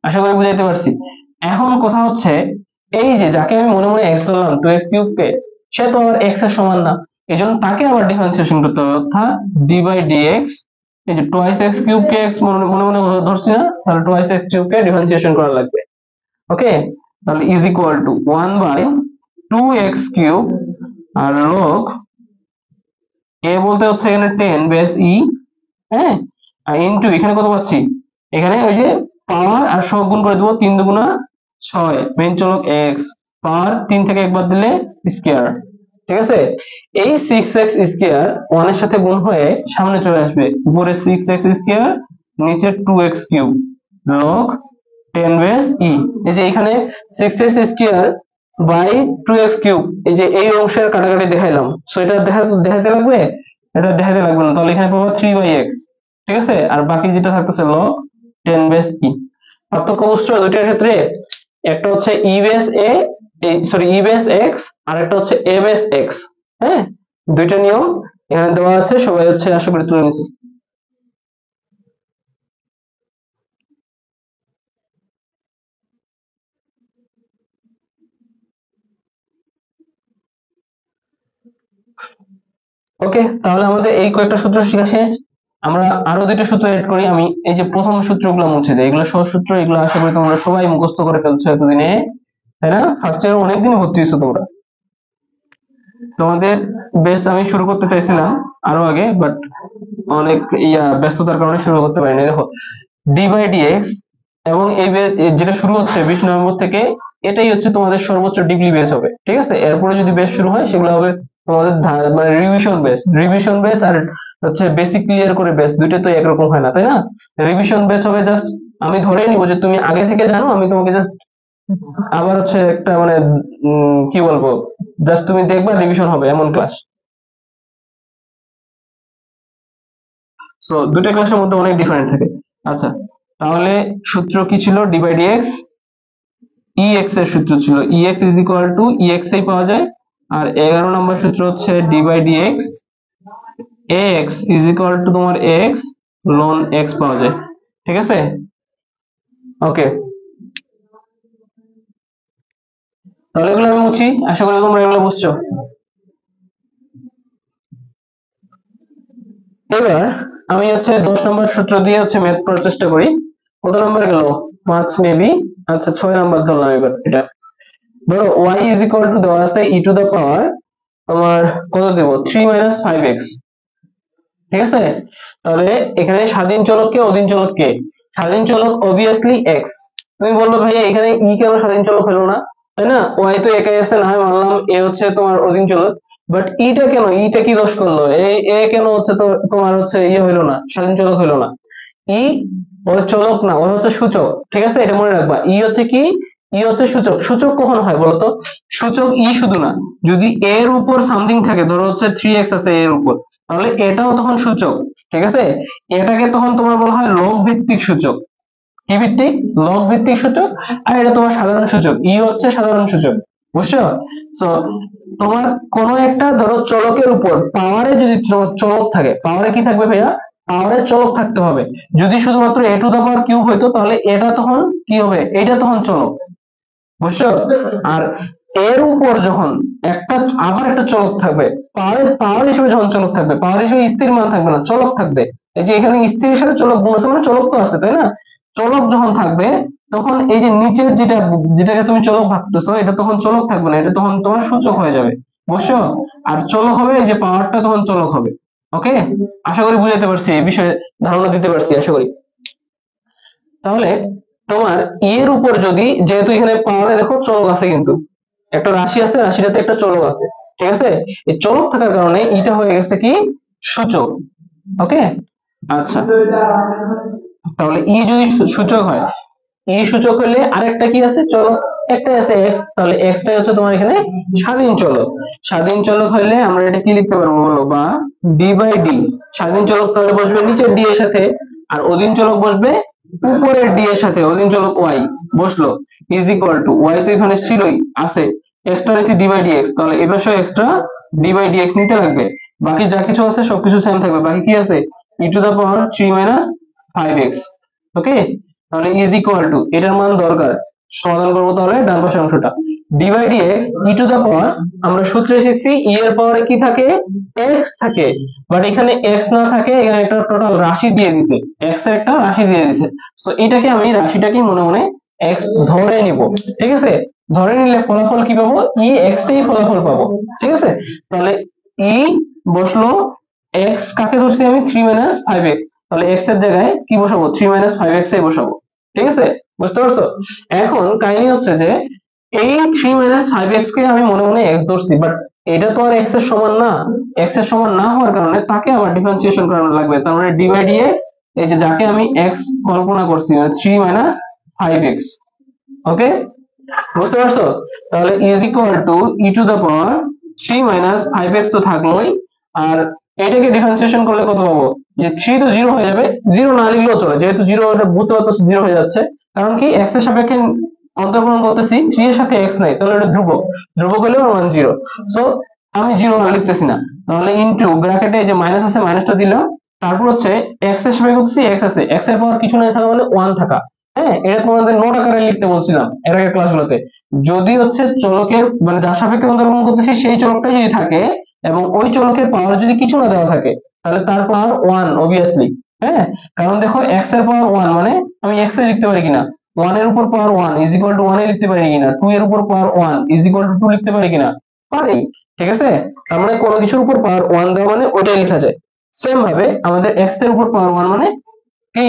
আশা করি বুঝাইতে পারছি। এখন কথা হচ্ছে এই যে যাকে আমি মনে মনে x ধরলাম 2x³ কে, সে তো আমার x এর সমান না, এজন্য তাকে আবার ডিফারেন্সিয়েশন করতে হবে, অর্থাৎ d/dx, এই যে twice x³ কে x মনে মনে ধরছি না, তাহলে twice x³ কে ডিফারেন্সিয়েশন করা লাগবে। ওকে, তাহলে ইজ ইকুয়াল টু 1/2x³ আর log a বলতে হচ্ছে এখানে 10 বেস e, হ্যাঁ, আর ইনটু এখানে কত পাচ্ছি, এখানে ওই যে পাওয়ার আর সহগ গুণ করে দেবো, 3 দুগুণা 6, মেইন চলক x, পাওয়ার 3 থেকে একবার দিলে স্কয়ার, ঠিক আছে। এই 6x স্কয়ার 1 এর সাথে গুণ হয়ে সামনে চলে আসবে, উপরে 6x স্কয়ার নিচে 2x³ log 10 বেস e। এই যে এখানে 6x স্কয়ার বাই 2x³, এই যে এই অংশের কাটাকাটি দেখাইলাম, সো এটা দেখাতে লাগবে, এটা দেখাতে লাগবে না, তাহলে এখানে পাবো 3/x, ঠিক আছে। আর বাকি যেটা থাকতেছে log 10 বেস e। পার্থক্য বুঝছো দুইটার ক্ষেত্রে? একটা হচ্ছে e base a, sorry e base x, আর একটা হচ্ছে a বেস x, হ্যাঁ। দুইটা নিয়ম এখানে দেওয়া আছে, সবাই হচ্ছে আশা করি তুলে নিছি। ওকে, তাহলে আমাদের এই কয়েকটা সূত্র শেখা শেষ। আমরা আরো দুইটা সূত্র এড করি। আমি এই যে প্রথম সূত্রগুলো মুছে দিই, এগুলো সহজ সূত্র, এগুলো আশা করি তোমরা সবাই মুখস্থ করে ফেলছো এতদিনে, তাই না? ফার্স্ট ইয়ার অনেকদিন ভর্তি হয়েছো তোমরা। তোমাদের বেস আমি শুরু করতে চাইছিলাম আরো আগে, বাট অনেক ব্যস্ততার কারণে শুরু করতে পারিনি। দেখো d/dx এবং এই যেটা শুরু হচ্ছে 20 নভেম্বর থেকে, এটাই হচ্ছে তোমাদের সর্বোচ্চ ডিগ্রি বেস হবে, ঠিক আছে। এরপরে যদি বেস শুরু হয় সেগুলো হবে তোমাদের মানে রিভিশন বেস আর হচ্ছে বেসিক ক্লিয়ার করে বেস, দুইটা তো একরকম হয় না, তাই না? রিভিশন বেস হবে জাস্ট আমি ধরে নিব যে তুমি আগে থেকে জানো, আমি তোমাকে জাস্ট আবার হচ্ছে একটা মানে কি বলবো, জাস্ট তুমি দেখবা রিভিশন হবে এমন ক্লাস। সো দুটো ক্লাসের মধ্যে অনেক ডিফারেন্ট থাকে। আচ্ছা, তাহলে সূত্র কি ছিল, d/dx ex এর সূত্র ছিল ex is equal two ex এই পাওয়া যায়, আর 11 নম্বর সূত্র হচ্ছে d/dx ax is equal two তোমার x ln x পাওয়া যায়, ঠিক আছে। ওকে, তাহলে এগুলো আমি মুছি, আশা করি তোমরা এগুলো বুঝছো। এবার আমি হচ্ছে 10 নম্বর সূত্র দিয়ে হচ্ছে ম্যাথ করার চেষ্টা করি। কত নম্বর গেল, 5 মেবি, আচ্ছা 6 নম্বর ধরলাম। এবার এটা ধরো y ইজ ইকুয়াল টু দেওয়া আছে e টু দা পাওয়ার তোমার কত দেব, 3 - 5x, ঠিক আছে। তাহলে এখানে স্বাধীন চলক কে, অধীন চলক কে? স্বাধীন চলক অবভিয়াসলি x। তুমি বললো ভাইয়া এখানে e কেন স্বাধীন চলক হলো না, তাই না? y তো একাই আছে, না হয় মানলাম a হচ্ছে তোমার অধীন চলক, বাট ইটা কেন, ইটা কি দোষ করলো, এই এ কেন হচ্ছে তো তোমার হচ্ছে ইয়ে হইলো না, স্বাধীন চলক হইলো না? ই ওর চলক না, ও হচ্ছে সূচক, ঠিক আছে, এটা মনে রাখবা। ই হচ্ছে কি, ই হচ্ছে সূচক। সূচক কখন হয় বলতো? সূচক ই শুধু না, যদি এর উপর সামথিং থাকে, ধরো হচ্ছে 3x আছে এর উপর, তাহলে এটাও তখন সূচক, ঠিক আছে। এটাকে তখন তোমার বলা হয় লগ ভিত্তিক সূচক। কি ভিত্তিক? লগ ভিত্তিক সূচক। আর এটা তোমার সাধারণ সূচক, ই হচ্ছে সাধারণ সূচক, বুঝছো? তো তোমার কোন একটা ধরো চলকের উপর পাওয়ারে যদি চলক থাকে, পাওয়ারে কি থাকবে ভাইয়া, পাওয়ারে চলক থাকতে হবে। যদি শুধুমাত্র a to the power cube হইতো, তাহলে এটা তখন কি হবে, এটা তখন চলক, বুঝছো? আর এর উপর যখন একটা আবার একটা চলক থাকবে, পাওয়ার হিসেবে যখন চলক থাকবে, পাওয়ার হিসেবে স্থির মান থাকবে না, চলক থাকবে। এই যে এখানে স্থির হিসেবে চলক গুণ আছে, মানে চলক তো আছে, তাই না? চলক যখন থাকবে তখন এই যে নিচের যেটাকে তুমি চলক ভাবতেছো, এটা তখন চলক থাকবে না, এটা তখন তোমার সূচক হয়ে যাবে, বুঝছো? আর চলক হবে এই যে পাওয়ারটা, তখন চলক হবে। ওকে, আশা করি বুঝাতে পারছি, এই বিষয়ে ধারণা দিতে পারছি আশা করি। তাহলে তোমার এর উপর যদি, যেহেতু এখানে পাওয়ারে দেখো চলক আছে, কিন্তু একটা রাশি আছে, রাশিটাতে একটা চলক আছে, ঠিক আছে। এই চলক থাকার কারণে এটা হয়ে গেছে কি, সূচক। ওকে, আচ্ছা, তাহলে ই যদি সূচক হয়, ই সূচক হলে আরেকটা কি আছে, চলক একটা আছে x, তাহলে x টাই হচ্ছে তোমার এখানে স্বাধীন চলক। স্বাধীন চলক হলে আমরা এটা কি লিখতে পারবো বলো, বা d/d। স্বাধীন চলক তাহলে বসবে নিচের d এর সাথে, আর অধীন চলক বসবে উপরের ডি এর সাথে অধীন চলক ওয়াই বসলো ইজ ইকুয়াল টু ওয়াই তো এখানে ছিলই আছে এক্সট্রা নিছি ডি বাই ডিএক্স, তাহলে এই পাশে এক্সট্রা ডি বাই ডিএক্স নিতে লাগবে, বাকি যা কিছু আছে সবকিছু সেম থাকবে, বাকি কি আছে ই to the power 3 minus 5x। ওকে, তাহলে ইজ ইকুয়াল টু এটার মান দরকার, সমাধান করবো তাহলে ডান পাশের অংশটা d by dx e to the power, আমরা সূত্রে শিখছি ই এর পাওয়ারে কি থাকে এক্স থাকে, বাট এখানে এক্স না থাকে, এখানে একটা টোটাল রাশি দিয়ে দিছে, এক্স এর একটা রাশি দিয়ে দিছে, তো এটাকে আমি রাশিটাকে মনে মনে এক্স ধরে নিব, ঠিক আছে, ধরে নিলে ফলাফল কি পাবো ই এক্স এই ফলাফল পাবো, ঠিক আছে, তাহলে ই বসলো এক্স কাকে ধরছি আমি 3 মাইনাস 5x, তাহলে এক্স এর জায়গায় কি বসাবো 3 মাইনাস 5x এই বসাবো, ঠিক আছে, বুঝতে পারছো। এখন কাহিনী হচ্ছে যে এই 3 মাইনাস 5x কে আমি মনে মনে x ধরছি, বাট এটা তো আর x এর সমান না, x এর সমান না হওয়ার কারণে তাকে আবার ডিফারেন্সিয়েশন করানো লাগবে, তার মানে ডি বাই ডিএক্স এই যে যাকে আমি x কল্পনা করছি মানে 3 মাইনাস 5x। ওকে, বুঝতে পারছো, তাহলে is equal to e to the power 3 minus 5x তো থাকলোই, আর এটাকে ডিফারেন্সিয়েশন করলে কত পাবো, যে 3 তো 0 হয়ে যাবে, 0 না লিখলেও চলে, যেহেতু 0 এটা বুঝতে পারতেছো 0 হয়ে যাচ্ছে, কারণ কি x এর সাপেক্ষে অন্তর্গ্রহণ করতেছি, 3 এর সাথে x নাই, তাহলে এটা ধ্রুবক, ধ্রুবক হলেও মান 0, সো আমি 0 আর লিখতেছি না, তাহলে ইনটু ব্র্যাকেটে যে মাইনাস আছে মাইনাসটা দিলাম, তারপর হচ্ছে x এর সাপেক্ষে করতেছি x আছে, x এর পাওয়ার কিছু নাই থাকা মানে 1 থাকা, হ্যাঁ এটা তোমাদের নোট আকারে লিখতে বলছিলাম এর আগের ক্লাসগুলোতে, যদি হচ্ছে চলকের মানে যার সাপেক্ষে অন্তর্গ্রহণ করতেছি সেই চলকটা যদি থাকে এবং ওই চলকের পাওয়ার যদি কিছু না দেওয়া থাকে তাহলে তার পাওয়ার 1 অবভিয়াসলি, হ্যাঁ, কারণ দেখো x এর পাওয়ার 1 মানে আমি x এ লিখতে পারি কিনা 1 এর উপর পাওয়ার 1 ইজ ইকুয়াল টু 1 এ লিখতে পারি কিনা, 2 এর উপর পাওয়ার 1 ইজ ইকুয়াল টু 2 লিখতে পারি কিনা, পারি, ঠিক আছে, তার মানে কোনো কিছুর উপর পাওয়ার 1 দেওয়া মানে ওইটাই লেখা যায়, সেম ভাবে আমাদের x এর উপর পাওয়ার 1 মানে কি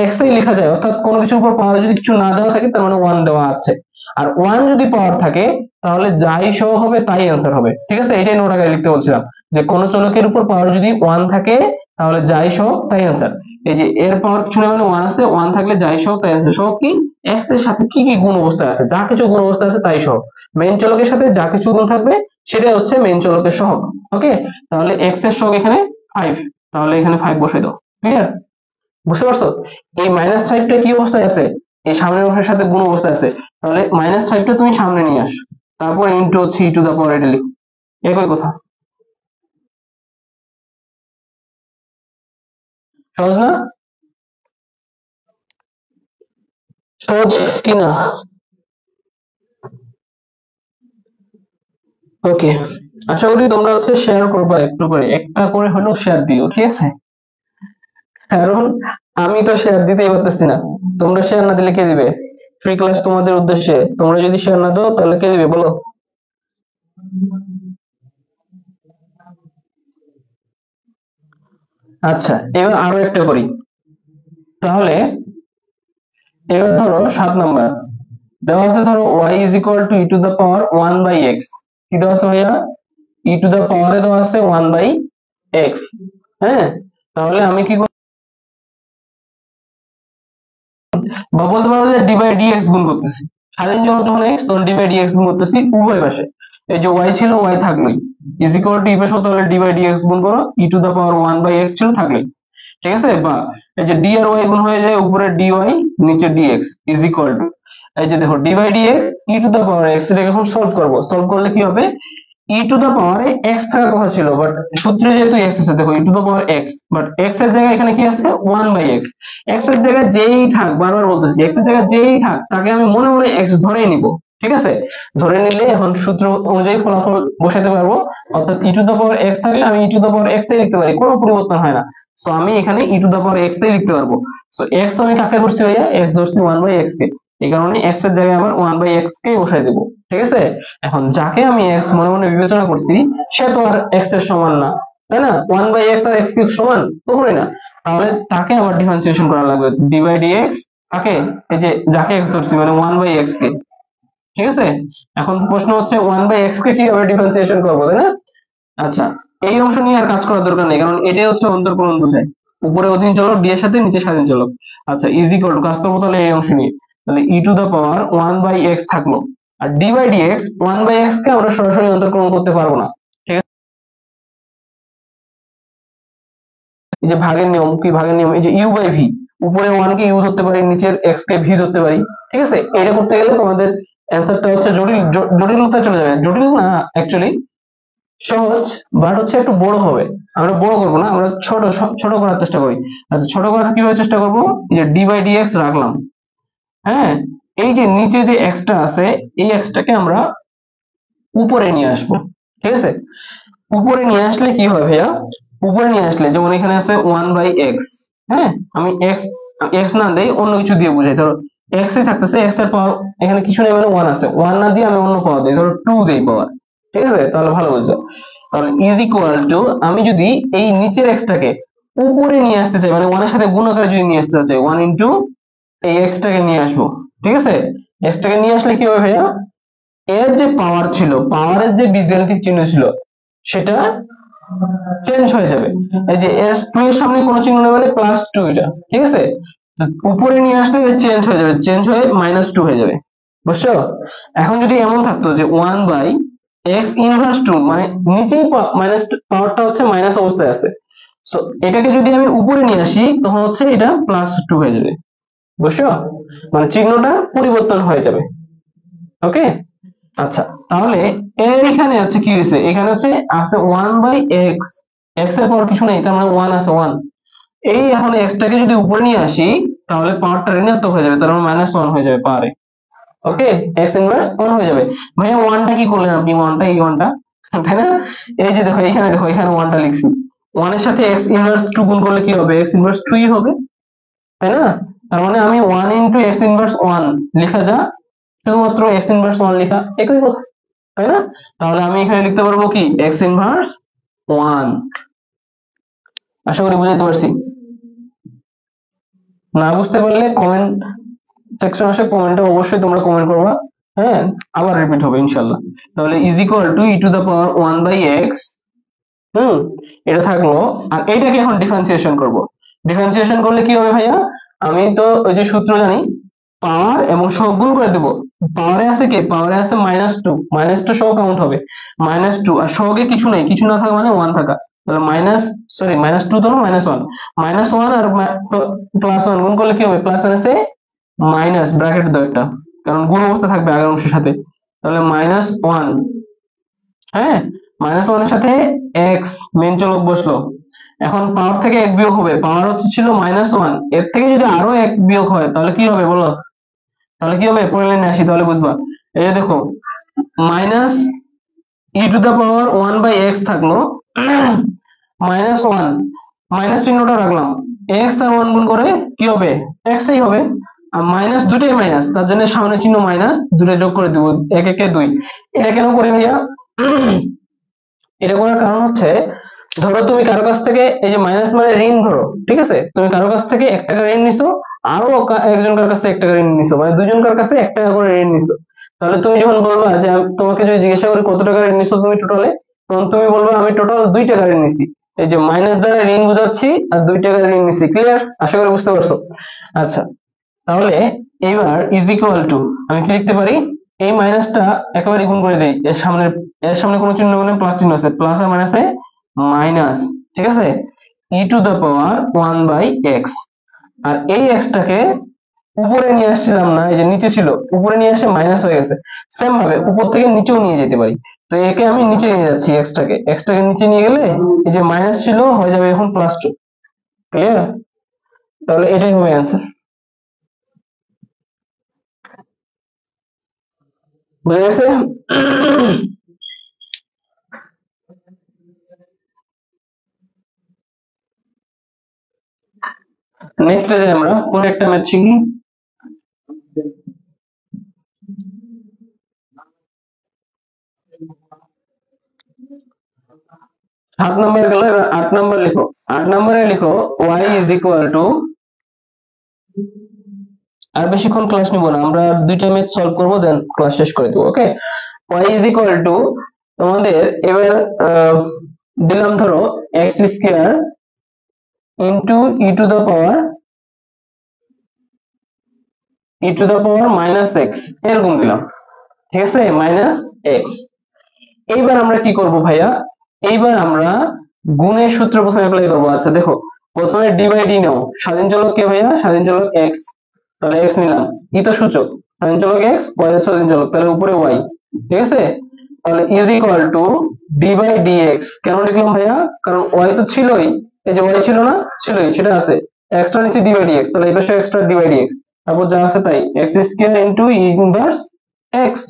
x এই লেখা যায়, অর্থাৎ কোনো কিছুর উপর পাওয়ার যদি কিছু না দেওয়া থাকে তার মানে 1 দেওয়া আছে, আর 1 যদি পাওয়ার থাকে তাহলে যাই সহ হবে তাই অ্যান্সার হবে, ঠিক আছে, এটাই নোট আকারে লিখতে বলছিলাম যে কোন চলকের উপর পাওয়ার যদি 1 থাকে তাহলে যাই সহ তাই অ্যান্সার, এই যে এর পাওয়ার কিছু না মানে 1 আছে, 1 থাকলে যাই সহ তাই অ্যান্সার, সহ কি x এর সাথে কি কি গুণ অবস্থায় আছে, যা কিছু গুণ অবস্থায় আছে তাই সহ, মেইন চলকের সাথে যা কিছু গুণ থাকবে সেটাই হচ্ছে মেইন চলকের সহগ। ওকে, তাহলে x এর সহগ এখানে 5, তাহলে এখানে 5 বসাই দাও, ক্লিয়ার, বুঝতে পারছো, এই মাইনাস 5টা কি অবস্থায় আছে এই সামনের অংশের সাথে গুণ অবস্থায় আছে, তাহলে মাইনাস 5টা তুমি সামনে নিয়ে আসো, তারপর ইনটু হচ্ছে ই টু দা পাওয়ার এটা লিখো, একই কথা, সহজ না, সহজ কিনা, ওকে, আশা করি তোমরা হচ্ছে শেয়ার করবা, একটু করে একটা করে হলেও শেয়ার দিও, ঠিক আছে, কারণ আমি তো শেয়ার দিতেই পারতেছি না, তোমরা শেয়ার না দিলে কে দিবে, ফ্রি ক্লাস তোমাদের উদ্দেশ্যে, তোমরা যদি শেয়ার না দাও তাহলে কে দিবে বলো। আচ্ছা, এবার আরো একটা করি, তাহলে এবার ধরো 7 নাম্বার দেওয়া আছে, ধরো y is equal to e to the power 1 by x, কি দেওয়া আছে ভাইয়া ই টু দা পাওয়ারে দেওয়া আছে 1 বাই এক্স, হ্যাঁ, তাহলে আমি কি বা বলতে পারবো যে ডি বাই ডিএক্স গুণ করতেছি, স্বাধীন চলক যখন এক্স তখন ডি বাই ডিএক্স গুণ করতেছি উভয় পাশে, এই যে ওয়াই ছিল ওয়াই থাকলোই ইজ ইকুয়াল টু ই পাশে তাহলে ডি বাই ডিএক্স গুণ করো e to the power 1 by x ছিল থাকলোই, ঠিক আছে, বা এই যে ডি আর ওয়াই গুণ হয়ে যায় উপরে ডি ওয়াই নিচে ডিএক্স ইজ ইকুয়াল টু, এই যে দেখো d by dx e to the power x, এটাকে এখন সলভ করবো, সলভ করলে কি হবে ই টু দা পাওয়ারে এক্স থাকার কথা ছিল, বাট সূত্রে যেহেতু এক্স আছে, দেখো e to the power x, but x এর জায়গায় এখানে কি আছে 1 বাই এক্স, এক্স এর জায়গায় যেই থাক, বারবার বলতেছি এক্স এর জায়গায় যেই থাক তাকে আমি মনে মনে এক্স ধরেই নিব, ঠিক আছে, ধরে নিলে এখন সূত্র অনুযায়ী ফলাফল বসাতে পারবো, অর্থাৎ ই টু দা পাওয়ার এক্স থাকলে আমি ই টু দা পাওয়ার এক্স এই লিখতে পারি, কোনো পরিবর্তন হয় না, সো আমি এখানে ই টু দা পাওয়ার এক্স এই লিখতে পারবো, সো এক্স আমি কাকে ধরছি ভাইয়া এক্স ধরছি 1 বাই এক্স কে, এই কারণে এক্স এর জায়গায় আবার 1 বাই এক্স কে বসাই দেবো, ঠিক আছে, এখন যাকে আমি এক্স মনে মনে বিবেচনা করছি সে তো আর এক্স এর সমান না, তাই না, 1 বাই এক্স আর এক্স কি সমান, কখনোই না, তাহলে তাকে আবার ডিফারেন্সিয়েশন করা লাগবে ডি বাই ডিএক্স, তাকে এই যে যাকে এক্স ধরছি মানে 1 বাই এক্স কে, ঠিক আছে, এখন প্রশ্ন হচ্ছে 1 বাই এক্স কে কিভাবে ডিফারেন্সিয়েশন করবো, তাই না, আচ্ছা এই অংশ নিয়ে আর কাজ করার দরকার নেই, কারণ এটাই হচ্ছে অন্তর্কলন বোঝায়, উপরে অধীন চলক ডি এর সাথে নিচে স্বাধীন চলক, আচ্ছা ইজ ইকুয়াল টু কাজ করবো তাহলে এই অংশ নিয়ে, তাহলে e to the power 1 by x থাকলো, আর d by dx 1 by x কে আমরা সরাসরি অন্তর্কলন করতে পারবো না, ঠিক আছে, এই যে ভাগের নিয়ম কি ভাগের নিয়ম, এই যে ইউ বাই ভি উপরে 1 কে ইউ ধরতে পারি, নিচের x কে ভি ধরতে পারি। ঠিক আছে, এটা করতে গেলে তোমাদের অ্যান্সারটা হচ্ছে জটিলতায় চলে যাবে। জটিল না অ্যাকচুয়ালি, সহজ, বাট হচ্ছে একটু বড় হবে। আমরা বড় করবো না, আমরা ছোট করার চেষ্টা করি। আচ্ছা, ছোট করার কিভাবে চেষ্টা করবো, যে ডি বাই ডি এক্স রাখলাম। হ্যাঁ, এই যে নিচে যে এক্সটা আছে, এই এক্সটাকে আমরা উপরে নিয়ে আসবো। ঠিক আছে, উপরে নিয়ে আসলে কি হয় ভাইয়া, উপরে নিয়ে আসলে যেমন এখানে আছে 1/x। হ্যাঁ, আমি এক্স না দেই, অন্য কিছু দিয়ে বুঝাই। ধরো এক্স এ থাকতেছে, এক্স এর পাওয়ার এখানে কিছু নেই, মানে 1 আছে, 1 না দিয়ে আমি অন্য পাওয়ার দিই, ধরো 2 দেই পাওয়ার। ঠিক আছে, তাহলে ভালো বুঝছো। তাহলে ইজ ইকুয়াল টু, আমি যদি এই নিচের এক্সটাকে উপরে নিয়ে আসতে চাই, মানে 1 এর সাথে গুণ আকারে যদি নিয়ে আসতে চাই, 1 ইনটু এই এক্সটাকে নিয়ে আসবো। ঠিক আছে, এক্সটাকে নিয়ে আসলে কি হবে ভাইয়া, এর যে পাওয়ার ছিল, পাওয়ারের যে বীজগাণিতিক চিহ্ন ছিল, সেটা চেঞ্জ হয়ে যাবে। এই যে এর 2 এর সামনে কোনো চিহ্ন নেই, মানে +2 এটা। ঠিক আছে, উপরে নিয়ে আসলে চেঞ্জ হয়ে যাবে, চেঞ্জ হয়ে -2 হয়ে যাবে। বুঝছো? এখন যদি এমন থাকতো যে 1/x ইনভার্স 2, মানে নিচেই মাইনাস পাওয়ারটা হচ্ছে মাইনাস অবস্থায় আছে, সো এটাকে যদি আমি উপরে নিয়ে আসি, তখন হচ্ছে এটা +2 হয়ে যাবে। বুঝছো? মানে চিহ্নটা পরিবর্তন হয়ে যাবে। ওকে, আচ্ছা, তাহলে এর এখানে আছে কি হয়েছে, এখানে হচ্ছে আছে 1/x, x এর পাওয়ার কিছু নেই, তার মানে 1 আছে, 1। এই এখন x টাকে যদি উপরে নিয়ে আসি, তাহলে পাওয়ারটা ঋণাত্মক হয়ে যাবে, তার মানে -1 হয়ে যাবে পাওয়ারে। ওকে, x ইনভার্স 1 হয়ে যাবে। ভাইয়া 1টা কি করলেন আপনি, 1টা এই 1টা, তাই না? এই যে দেখো, এখানে দেখো, এখানে 1টা লিখছি, 1 এর সাথে x ইনভার্স 2 গুণ করলে কি হবে, x ইনভার্স 2 হবে, তাই না? তার মানে আমি 1 ইনটু x ইনভার্স 1 লেখা যা, শুধুমাত্র x ইনভার্স 1 লেখা একই কথা, তাই না? তাহলে আমি এখানে লিখতে পারবো কি, x ইনভার্স 1। আশা করি বুঝাতে পারছি। না বুঝতে পারলে কমেন্ট সেকশন আসে, কমেন্টে অবশ্যই তোমরা কমেন্ট করবা। হ্যাঁ, আবার রিপিট হবে ইনশাআল্লাহ। তাহলে is equal to e to the power 1/x। এটা থাকলো। আর এইটাকে এখন ডিফারেন্সিয়েশন করব। ডিফারেন্সিয়েশন করলে কি হবে ভাইয়া, আমি তো ওই যে সূত্র জানি, পাওয়ার এবং সহগ গুণ করে দেব। পাওয়ারে আছে কে, পাওয়ারে আছে -2, -2 সহ কাউন্ট হবে, -2, আর সহগে কিছু নেই, কিছু না থাকা মানে 1 থাকা, তাহলে -2 তো না, -1, -1 আর +1 গুণ করলে কি হবে, প্লাস মাইনাসে মাইনাস, ব্র্যাকেট দাও একটা, কারণ গুণ অবস্থা থাকবে আগের অংশের সাথে। তাহলে -1, হ্যাঁ, -1 এর সাথে x মেন চলক বসলো। এখন পাওয়ার থেকে 1 বিয়োগ হবে, পাওয়ার হচ্ছে ছিল -1, এর থেকে যদি আরো 1 বিয়োগ হয়, তাহলে কি হবে বলো, তাহলে কি হবে, পরের লাইনে আসি তাহলে বুঝবা। এই যে দেখো, minus E to the power 1/x থাকলো, -1, মাইনাস চিহ্নটা রাখলাম, x আর 1 গুণ করে কি হবে, x এই হবে। আর মাইনাস, দুটোই মাইনাস, তার জন্য সামনে চিহ্ন মাইনাস, দুটো যোগ করে দেবো, 1 1 2। এটা কেন করি ভাইয়া, এটা করার কারণ হচ্ছে, ধরো তুমি কারো কাছ থেকে, এই যে মাইনাস মানে ঋণ, ধরো ঠিক আছে, তুমি কারো কাছ থেকে 1 টাকা ঋণ নিছো, আরো একজনকার কাছে 1 টাকা ঋণ নিছো, মানে দুজনকার কাছে 1 টাকা করে ঋণ নিছো। তাহলে তুমি যখন বলবা যে, তোমাকে যদি জিজ্ঞাসা করি কত টাকা ঋণ নিছো তুমি টোটালে, তখন তুমি বলবা আমি টোটাল 2 টাকা ঋণ নিছি। এই যে মাইনাস দ্বারা ঋণ বুঝাচ্ছি, আর 2 টাকা ঋণ নিছি। ক্লিয়ার? আশা করি বুঝতে পারছো। আচ্ছা, তাহলে এইবার ইজ ইকুয়াল টু, আমি কি লিখতে পারি, এই মাইনাসটা একেবারে গুণ করে দেই, এর সামনে কোনো চিহ্ন মানে প্লাস চিহ্ন আছে, প্লাস আর মাইনাসে মাইনাস। ঠিক আছে, ই টু দা পাওয়ার 1/x, আর এই x টাকে উপরে নিয়ে আসছিলাম না, এই যে নিচে ছিল, উপরে নিয়ে এসে মাইনাস হয়ে গেছে। সেম ভাবে উপর থেকে নিচেও নিয়ে যেতে পারি, তো একে আমি নিচে নিয়ে যাচ্ছি, x টাকে নিচে নিয়ে গেলে এই যে মাইনাস ছিল হয়ে যাবে এখন +2। ক্লিয়ার? তাহলে এটাই হবে অ্যান্সার। বুঝে গেছে? নেক্সট যে আমরা কোন একটা ম্যাথ শিখি, 7 নম্বর গেল, এবার 8 নম্বর লিখো। 8 নম্বরে লিখো y ইজ ইকুয়াল টু, আর বেশিক্ষণ ক্লাস নিব না, আমরা দুইটা ম্যাথ সলভ করবো, দেন ক্লাস শেষ করে দেবো। Okay, y is equal to, তোমাদের এবার দিলাম ধরো x square into e to the power -x, এরকম দিলাম। ঠিক আছে, -x। এইবার আমরা কি করব ভাইয়া, এইবার আমরা গুণের সূত্র প্রথমে অ্যাপ্লাই করবো। আচ্ছা দেখো, প্রথমে ডি বাই ডি নাও, স্বাধীন চলক কে ভাইয়া? স্বাধীন চলক এক্স, তাহলে এক্স নিলাম, ই তো সূচক, স্বাধীন চলক এক্স, ওয়াই হচ্ছে স্বাধীন চলক, তাহলে উপরে ওয়াই, ঠিক আছে। তাহলে is equal to d by d x, কেন লিখলাম ভাইয়া? কারণ ওয়াই তো ছিলই, এই যে ওয়াই ছিল না, ছিলই, সেটা আছে, এক্সট্রা নিচে ডি বাই ডি এক্স, তাহলে এই পাশে extra d by d x, তারপর যা আছে তাই, x square into inverse x,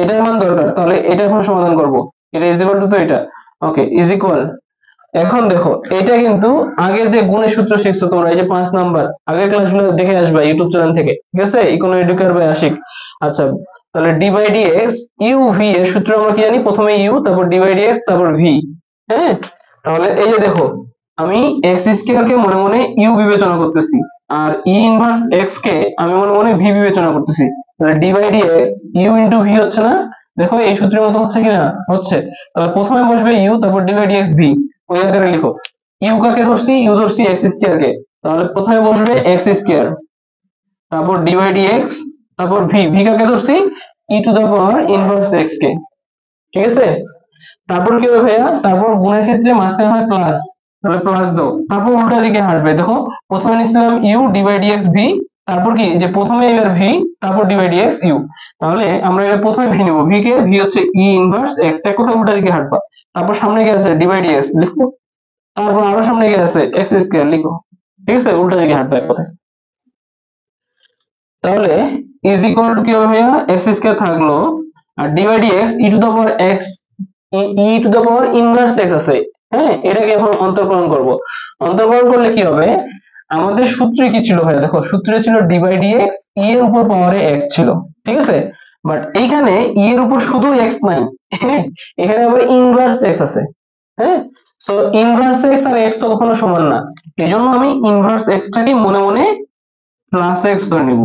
এটার মান দরকার, তাহলে এটা এখন সমাধান করব, এটা ইজ ইকুয়াল টু, তো এটা ওকে ইজ ইকুয়াল। এখন দেখো এটা কিন্তু আগে যে গুণের সূত্র শিখছো তোমরা, এই যে 5 নাম্বার আগের ক্লাসগুলো দেখে আসবা ইউটিউব চ্যানেল থেকে, ঠিক আছে, ইকোনো এডুকেটর বাই আশিক। আচ্ছা, তাহলে d by d x u v এর সূত্র আমরা কি জানি? প্রথমে ইউ, তারপর ডি বাই ডি এক্স, তারপর ভি। হ্যাঁ, তাহলে এই যে দেখো, আমি এক্স স্কয়ার কে মনে মনে ইউ বিবেচনা করতেছি, আর ই ইনভার্স এক্স কে আমি মনে মনে ভি বিবেচনা করতেছি, তাহলে d by d x u into v হচ্ছে না? দেখো এই সূত্রের মতো হচ্ছে কিনা? হচ্ছে। তাহলে প্রথমে বসবে ইউ, তারপর d by d x v, ওই আকারে লিখো। ইউ কাকে ধরছি? ইউ ধরছি এক্স স্কয়ার কে, তাহলে প্রথমে বসবে এক্স স্কয়ার, তারপর ডি বাই ডি এক্স, তারপর ভি, ভি কাকে ধরছি? E to the power inverse x কে, ঠিক আছে। তারপর কি হবে ভাইয়া? তারপর গুণের ক্ষেত্রে মাঝখানে হয় প্লাস, তাহলে প্লাস দাও, তারপর উল্টা দিকে হাঁটবে, দেখো প্রথমে নিছিলাম u d by d x v, তারপর কি যে প্রথমে এবার ভি, তারপর d by d x u, তাহলে আমরা এবার প্রথমে ভি নেবো, ভি কে, ভি হচ্ছে ই ইনভার্স এক্স, এক কোথাও উল্টা দিকে হাঁটবা, তারপর সামনে কি আছে? ডি বাই ডি এক্স লিখো, তারপর আরো সামনে কি আছে? এক্স স্কয়ার লিখো, ঠিক আছে, উল্টা দিকে হাঁটবে এক কথায়। তাহলে ইজ ইকুয়াল টু কি হবে ভাইয়া? এক্স স্কয়ার থাকলো, আর d by d x e to the power x, e to the power inverse x আছে, হ্যাঁ, এটাকে এখন অন্তর্কলন করব। অন্তর্কলন করলে কি হবে? আমাদের সূত্রে কি ছিল ভাইয়া? দেখো সূত্রে ছিল ডি বাই ডি এক্স, ই এর উপর পাওয়ারে এক্স ছিল, ঠিক আছে, বাট এইখানে ই এর উপর শুধু এক্স নাই, হ্যাঁ, এখানে আবার ইনভার্স এক্স আছে, হ্যাঁ। সো ইনভার্স এক্স আর এক্স তো কখনো সমান না, এই জন্য আমি ইনভার্স এক্সটাকে মনে মনে প্লাস এক্স ধরে নিব,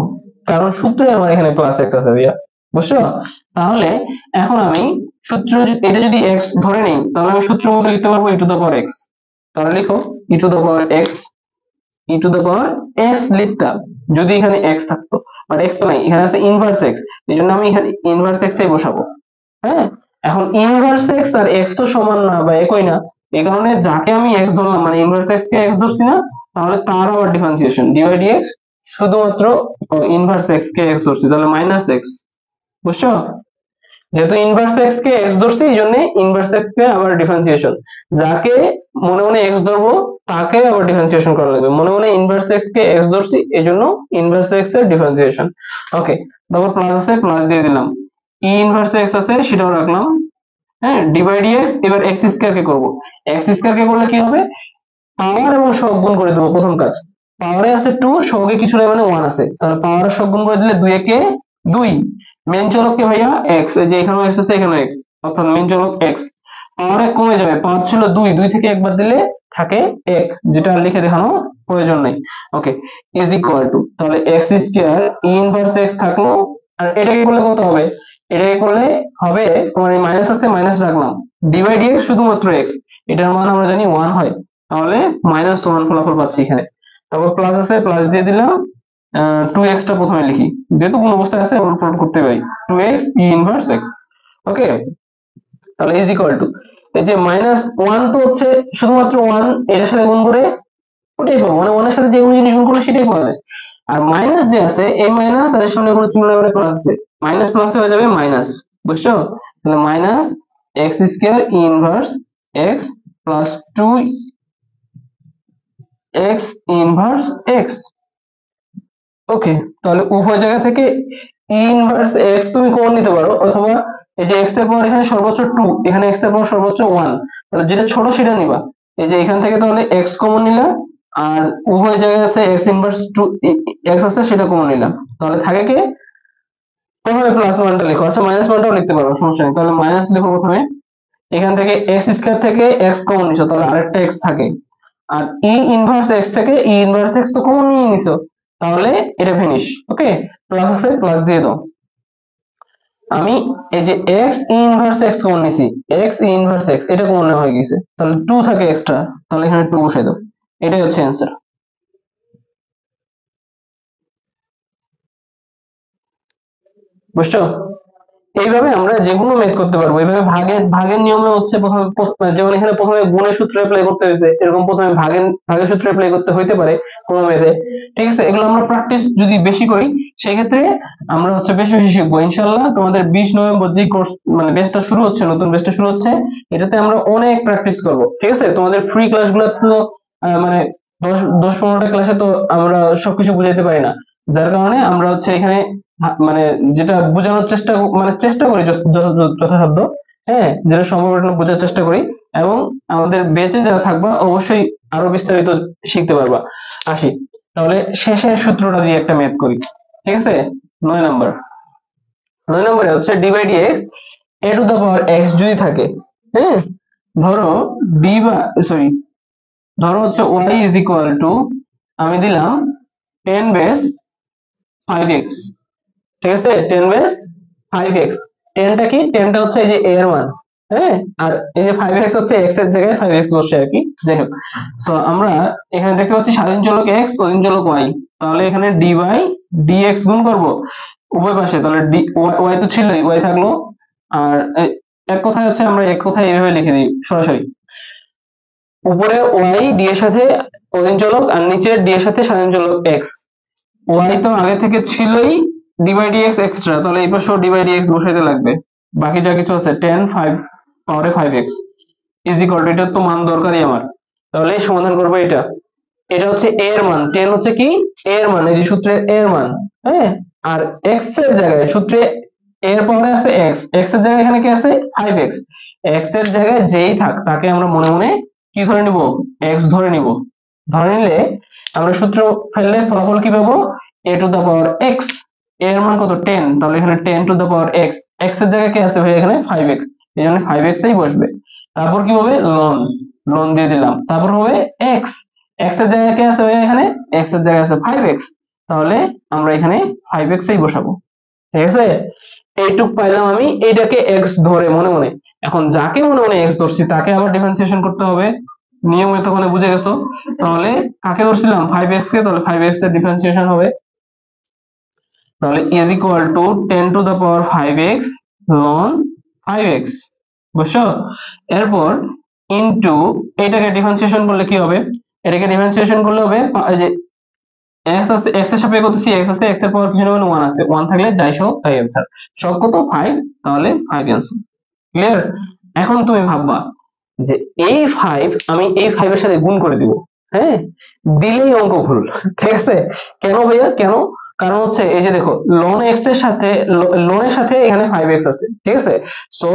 কারণ সূত্রে আমার এখানে প্লাস এক্স আছে ভাইয়া, বুঝছো? তাহলে এখন আমি সূত্র এটা যদি এক্স ধরে নেই, তাহলে আমি সূত্র মতো লিখতে পারবো ই টু দা পাওয়ার এক্স, তাহলে লিখো e to the power x, e to the power x লিখতাম যদি এখানে এক্স থাকতো, বাট এক্স তো নাই, এখানে আছে ইনভার্স এক্স, এই জন্য আমি এখানে ইনভার্স এক্স এ বসাবো। হ্যাঁ, এখন ইনভার্স এক্স আর এক্স তো সমান না বা একই না, এই কারণে যাকে আমি এক্স ধরলাম, মানে ইনভার্স এক্স কে এক্স ধরছি না, তাহলে তার আবার differentiation d by d x, শুধুমাত্র ইনভার্স এক্স কে এক্স ধরছি, তাহলে মাইনাস এক্স, বুঝছো? যেহেতু ইনভার্স এক্স কে এক্স ধরছি, এই জন্য ইনভার্স এক্স কে আবার ডিফারেন্সিয়েশন, যাকে মনে মনে এক্স ধরবো তাকে আবার ডিফারেন্সিয়েশন করা লাগবে, মনে মনে ইনভার্স এক্স কে এক্স ধরছি, এই জন্য ইনভার্স এক্স এর ডিফারেন্সিয়েশন। ওকে, তারপর প্লাস আছে, প্লাস দিয়ে দিলাম, ই ইনভার্স এক্স আছে সেটাও রাখলাম, হ্যাঁ, ডি বাই ডি এক্স, এবার এক্স স্কয়ার কে করবো, এক্স স্কয়ার কে করলে কি হবে? পাওয়ার এবং সহগ গুণ করে দেবো, প্রথম কাজ, পাওয়ারে আছে 2, সহগে কিছু নাই মানে 1 আছে, তাহলে পাওয়ার আর সহগ গুণ করে দিলে 2 একে 2, মেন চলক কে ভাইয়া? এক্স, এই যে এখানেও এক্স আছে, এখানেও এক্স, অর্থাৎ মেন চলক এক্স, পাওয়ারে কমে যাবে, পাওয়ার ছিল 2, 2 থেকে একবার দিলে থাকে 1, যেটা আর লিখে দেখানো প্রয়োজন নাই। ওকে, ইজ ইকুয়াল টু, তাহলে x square e inverse x থাকলো, আর এটাকে করলে কত হবে? এটাকে করলে হবে তোমার, এই মাইনাস আছে, মাইনাস রাখলাম, ডি বাই ডি এক্স শুধুমাত্র এক্স, এটার মান আমরা জানি 1 হয়, তাহলে -1 ফলাফল পাচ্ছি এখানে। তারপর প্লাস আছে, প্লাস দিয়ে দিলাম, 2x টা প্রথমে লিখি, যেহেতু কোন অবস্থায় আছে ওর প্লট করতে পারি, 2x ই ইনভার্স x। ওকে, তাহলে ইজ ইকুয়াল টু, এই যে -1 তো হচ্ছে শুধুমাত্র 1, এটার সাথে গুণ করে ওটাই পাবো, মানে 1 এর সাথে যে কোনো জিনিস গুণ করলে সেটাই পাওয়া যায়। আর মাইনাস যে আছে, এই মাইনাস আর এর সামনে কোনো চিহ্ন নেই, প্লাস আছে, মাইনাস প্লাস হয়ে যাবে মাইনাস, বুঝছো? তাহলে minus x square e inverse x plus 2 x inverse x. Okay, তাহলে উভয় জায়গা থেকে ইনভার্স এক্স তুমি কমন নিতে পারো, অথবা এই যে এক্স এর পাওয়ার এখানে সর্বোচ্চ 2, এখানে এক্স এর পাওয়ার সর্বোচ্চ 1, তাহলে যেটা ছোট সেটা নিবা, এই যে এখান থেকে তাহলে এক্স কমন নিলাম, আর উভয় জায়গায় আছে এক্স ইনভার্স 2 এক্স আছে, সেটা কমন নিলাম, তাহলে থাকে কি? প্রথমে প্লাস মানটা লিখো, আচ্ছা মাইনাস মানটাও লিখতে পারো, সমস্যা নেই, তাহলে মাইনাস লিখো প্রথমে, এখান থেকে এক্স স্কয়ার থেকে এক্স কমন নিছো, তাহলে আরেকটা এক্স থাকে, আর ই ইনভার্স এক্স থেকে ই ইনভার্স এক্স তো কমন নিয়ে নিছো, তাহলে এটা ফিনিশ। ওকে, প্লাস আছে, প্লাস দিয়ে দাও, আমি এই যে এক্স ইনভার্স এক্স কমন নিছি, এক্স ইনভার্স এক্স এটা কমন হয়ে গেছে, তাহলে 2 থাকে এক্সট্রা, তাহলে এখানে 2 বসাই দাও, এটাই হচ্ছে অ্যান্সার। বুঝছো? এইভাবে আমরা যে কোনো ম্যাথ করতে পারবো। এইভাবে ভাগের নিয়মে হচ্ছে প্রথমে যেমন এখানে প্রথমে গুণের সূত্র অ্যাপ্লাই করতে হয়েছে, এরকম প্রথমে ভাগের সূত্র অ্যাপ্লাই করতে হইতে পারে কোনো ম্যাথে। ঠিক আছে, এগুলো আমরা প্র্যাকটিস যদি বেশি করি সেই ক্ষেত্রে আমরা হচ্ছে বেশি বেশি শিখবো ইনশাল্লাহ। তোমাদের 20 নভেম্বর যে কোর্স মানে ব্যাচটা শুরু হচ্ছে, নতুন ব্যাচটা শুরু হচ্ছে, এটাতে আমরা অনেক প্র্যাকটিস করব। ঠিক আছে, তোমাদের ফ্রি ক্লাসগুলো তো মানে 10-15টা ক্লাসে তো আমরা সবকিছু বুঝাইতে পারি না, যার কারণে আমরা হচ্ছে এখানে মানে যেটা বোঝানোর চেষ্টা করি যথাসাধ্য, হ্যাঁ, যেটা সম্ভব এটা বোঝার চেষ্টা করি। এবং আমাদের বেঁচে যারা থাকবা অবশ্যই আরো বিস্তারিত শিখতে পারবা। আসি তাহলে শেষের সূত্রটা দিয়ে একটা ম্যাথ করি। ঠিক আছে, 9 নম্বর। 9 নম্বরে হচ্ছে d by d x a to the power x যদি থাকে, হ্যাঁ, ধরো ডি বা সরি ধরো হচ্ছে ওয়াই ইজ ইকুয়াল টু আমি দিলাম 10 বেস 5x। ঠিক আছে, 10 বেস 5x। 10টা কি, 10টা হচ্ছে এই যে a এর মান, হ্যাঁ, আর এই যে 5x হচ্ছে x এর জায়গায় 5x বসে আর কি। যাই হোক, সো আমরা এখানে দেখতে পাচ্ছি স্বাধীন চলক x অধীন চলক y, তাহলে এখানে d বাই dx গুণ করব উভয় পাশে, তাহলে y তো ছিলই, y থাকলো। আর এক কথায় হচ্ছে আমরা এক কথায় এইভাবে লিখে দিই সরাসরি, উপরে y d এর সাথে অধীন চলক আর নিচে d এর সাথে স্বাধীন চলক x। y তো আগে থেকে ছিলই, d বাই dx এক্সট্রা, তাহলে এই পাশেও d বাই dx বসাইতে লাগবে। বাকি যা কিছু আছে 10 5 পাওয়ারে 5x ইজ ইকুয়াল টু, এটা তো মান দরকারই আমার, তাহলে সমাধান করবো এটা। এটা হচ্ছে a এর মান, 10 হচ্ছে কি a এর মান, এই যে সূত্রে a এর মান, হ্যাঁ, আর x এর জায়গায় সূত্রে a এর পাওয়ারে আছে x, x এর জায়গায় এখানে কি আছে 5x। x এর জায়গায় যেই থাক তাকে আমরা মনে মনে কি ধরে নিব, x ধরে নিব। ধরে নিলে আমরা সূত্র ফেললে ফলাফল কি পাবো, a to the power x, এর মান কত 10, তাহলে এখানে 10 to the power x, x এর জায়গায় কি আছে ভাই এখানে 5x, এই জন্য 5x এই বসবে। তারপর কি হবে লন, লন দিয়ে দিলাম, তারপর হবে x, x এর জায়গায় কি আছে ভাই এখানে, x এর জায়গায় আছে 5x, তাহলে আমরা এখানে 5x এই বসাবো। ঠিক আছে, এইটুক পাইলাম আমি, এইটাকে x ধরে মনে মনে। এখন যাকে মনে মনে x ধরছি তাকে আবার ডিফারেন্সিয়েশন করতে হবে, নিয়ম এতক্ষণে বুঝে গেছো। তাহলে কাকে ধরছিলাম 5x কে, তাহলে 5x এর ডিফারেন্সিয়েশন হবে, তাহলে is equal to 10 to the power 5x ln 5x, বুঝছো। এরপর ইনটু এটাকে ডিফারেন্সিয়েশন করলে কি হবে, এটাকে ডিফারেন্সিয়েশন করলে হবে এই যে x আছে, x এর সাপেক্ষে কত x আছে, x এর পাওয়ার কিছু না, 1 আছে, 1 থাকলে যাই সব তাই आंसर, সব কত 5, তাহলে 5 आंसर। ক্লিয়ার। এখন তুমি ভাববা যে এই 5 আমি এই 5 এর সাথে গুণ করে দিব, হ্যাঁ, দিলেই অঙ্ক ভুল। ঠিক আছে, কেন ভাইয়া কেন, কারণ হচ্ছে এই যে দেখো ln x এর সাথে ln এর সাথে এখানে 5x আছে। ঠিক আছে, সো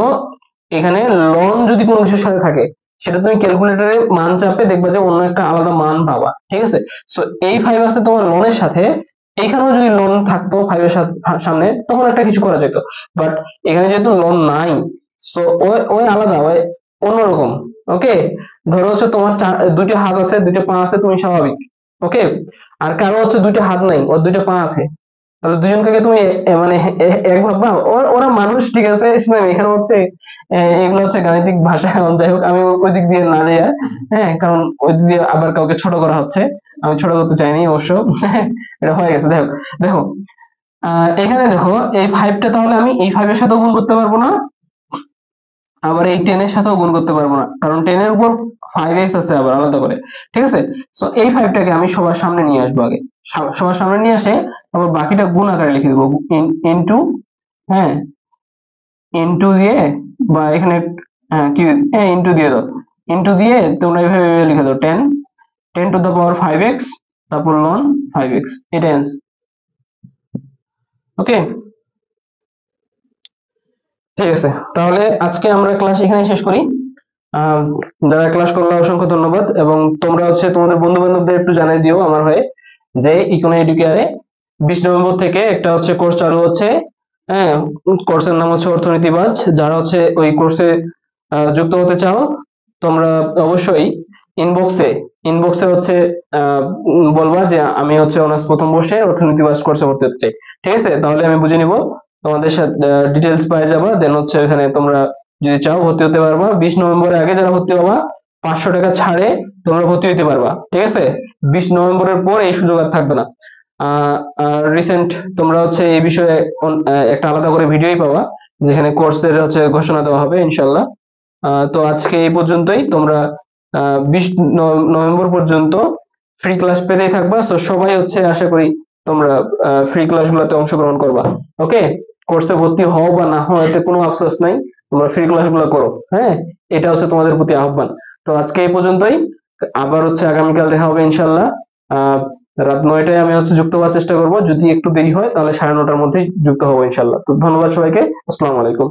এখানে ln যদি কোনো কিছুর সাথে থাকে সেটা তুমি ক্যালকুলেটরে মান চাপে দেখবা যে অন্য একটা আলাদা মান পাবা। ঠিক আছে, সো এই 5 আছে তোমার ln এর সাথে, এইখানেও যদি ln থাকতো 5 এর সামনে তখন একটা কিছু করা যেত, বাট এখানে যেহেতু ln নাই, সো ওই আলাদা, ওই অন্যরকম। ওকে, ধরো হচ্ছে তোমার দুইটা হাত আছে, দুইটা পা আছে, তুমি স্বাভাবিক, ওকে, আর কারো হচ্ছে দুইটা হাত নাই, ওর দুইটা পা আছে, তাহলে দুজনকে তুমি মানে এক ভাববা, ওরা মানুষ, ঠিক আছে, ইসলাম এখানে হচ্ছে এগুলো হচ্ছে গাণিতিক ভাষা। যাই হোক, আমি ওই দিক দিয়ে না যাই, হ্যাঁ, কারণ ওই দিক দিয়ে আবার কাউকে ছোট করা হচ্ছে, আমি ছোট করতে চাইনি অবশ্য। এটা হয়ে গেছে। যাই হোক, দেখো এখানে দেখো এই 5টা তাহলে আমি এই 5 এর সাথেও গুণ করতে পারবো না, আবার এই 10 এর সাথেও গুণ করতে পারবো না, কারণ 10 এর উপর 5x আছে আবার আলাদা করে। ঠিক আছে, সো এই 5টাকে আমি সবার সামনে নিয়ে আসবো, আগে সবার সামনে নিয়ে আসে আবার বাকিটা গুণ আকারে লিখে দেবো, ইনটু, হ্যাঁ, ইনটু দিয়ে, বা এখানে কি ইনটু দিয়ে দাও, ইনটু দিয়ে তোমরা এইভাবে লিখে দাও 10 টু দা পাওয়ার 5x, তারপর ln 5x, এটা অ্যান্সার। ওকে, ঠিক আছে, তাহলে আজকে আমরা ক্লাস এখানে শেষ করি। যারা ক্লাস করলো অসংখ্য ধন্যবাদ, এবং তোমরা হচ্ছে তোমাদের বন্ধু বান্ধবদের একটু জানাই দিও আমার হয়ে যে ইকোনো এডুকেয়ারে 20 নভেম্বর থেকে একটা হচ্ছে কোর্স চালু হচ্ছে, হ্যাঁ, কোর্সের নাম হচ্ছে অর্থনীতিবাজ। যারা হচ্ছে ওই কোর্সে যুক্ত হতে চাও তোমরা অবশ্যই ইনবক্সে হচ্ছে বলবা যে আমি হচ্ছে অনার্স প্রথম বর্ষে অর্থনীতিবাজ কোর্সে ভর্তি হতে চাই। ঠিক আছে, তাহলে আমি বুঝে নিব, তোমাদের সাথে ডিটেলস পাই যাবা, দেন হচ্ছে এখানে তোমরা যদি চাও ভর্তি হতে পারবা। 20 নভেম্বরের আগে যারা ভর্তি হবা 500 টাকা ছাড়ে তোমরা ভর্তি হতে পারবা। ঠিক আছে, 20 নভেম্বরের পর এই সুযোগ আর থাকবে না। রিসেন্ট তোমরা হচ্ছে এই বিষয়ে একটা আলাদা করে ভিডিওই পাবা, যেখানে কোর্সের হচ্ছে ঘোষণা দেওয়া হবে ইনশাল্লাহ। তো আজকে এই পর্যন্তই। তোমরা 20 নভেম্বর পর্যন্ত ফ্রি ক্লাস পেতেই থাকবা। তো সবাই হচ্ছে আশা করি তোমরা ফ্রি ক্লাসগুলোতে অংশগ্রহণ করবা। ওকে, কোর্সে ভর্তি হও বা না হও এতে কোনো আফসোস নাই, তোমরা ফ্রি ক্লাসগুলো করো। হ্যাঁ, এটা হচ্ছে তোমাদের প্রতি আহ্বান। তো আজকে এই পর্যন্তই। আবার হচ্ছে আগামীকাল দেখা হবে ইনশাল্লাহ। আহ রাত 9টায় আমি হচ্ছে যুক্ত হওয়ার চেষ্টা করব, যদি একটু দেরি হয় তাহলে 9:30টার মধ্যেই যুক্ত হবো ইনশাল্লাহ। তো ধন্যবাদ সবাইকে, আসসালামু আলাইকুম।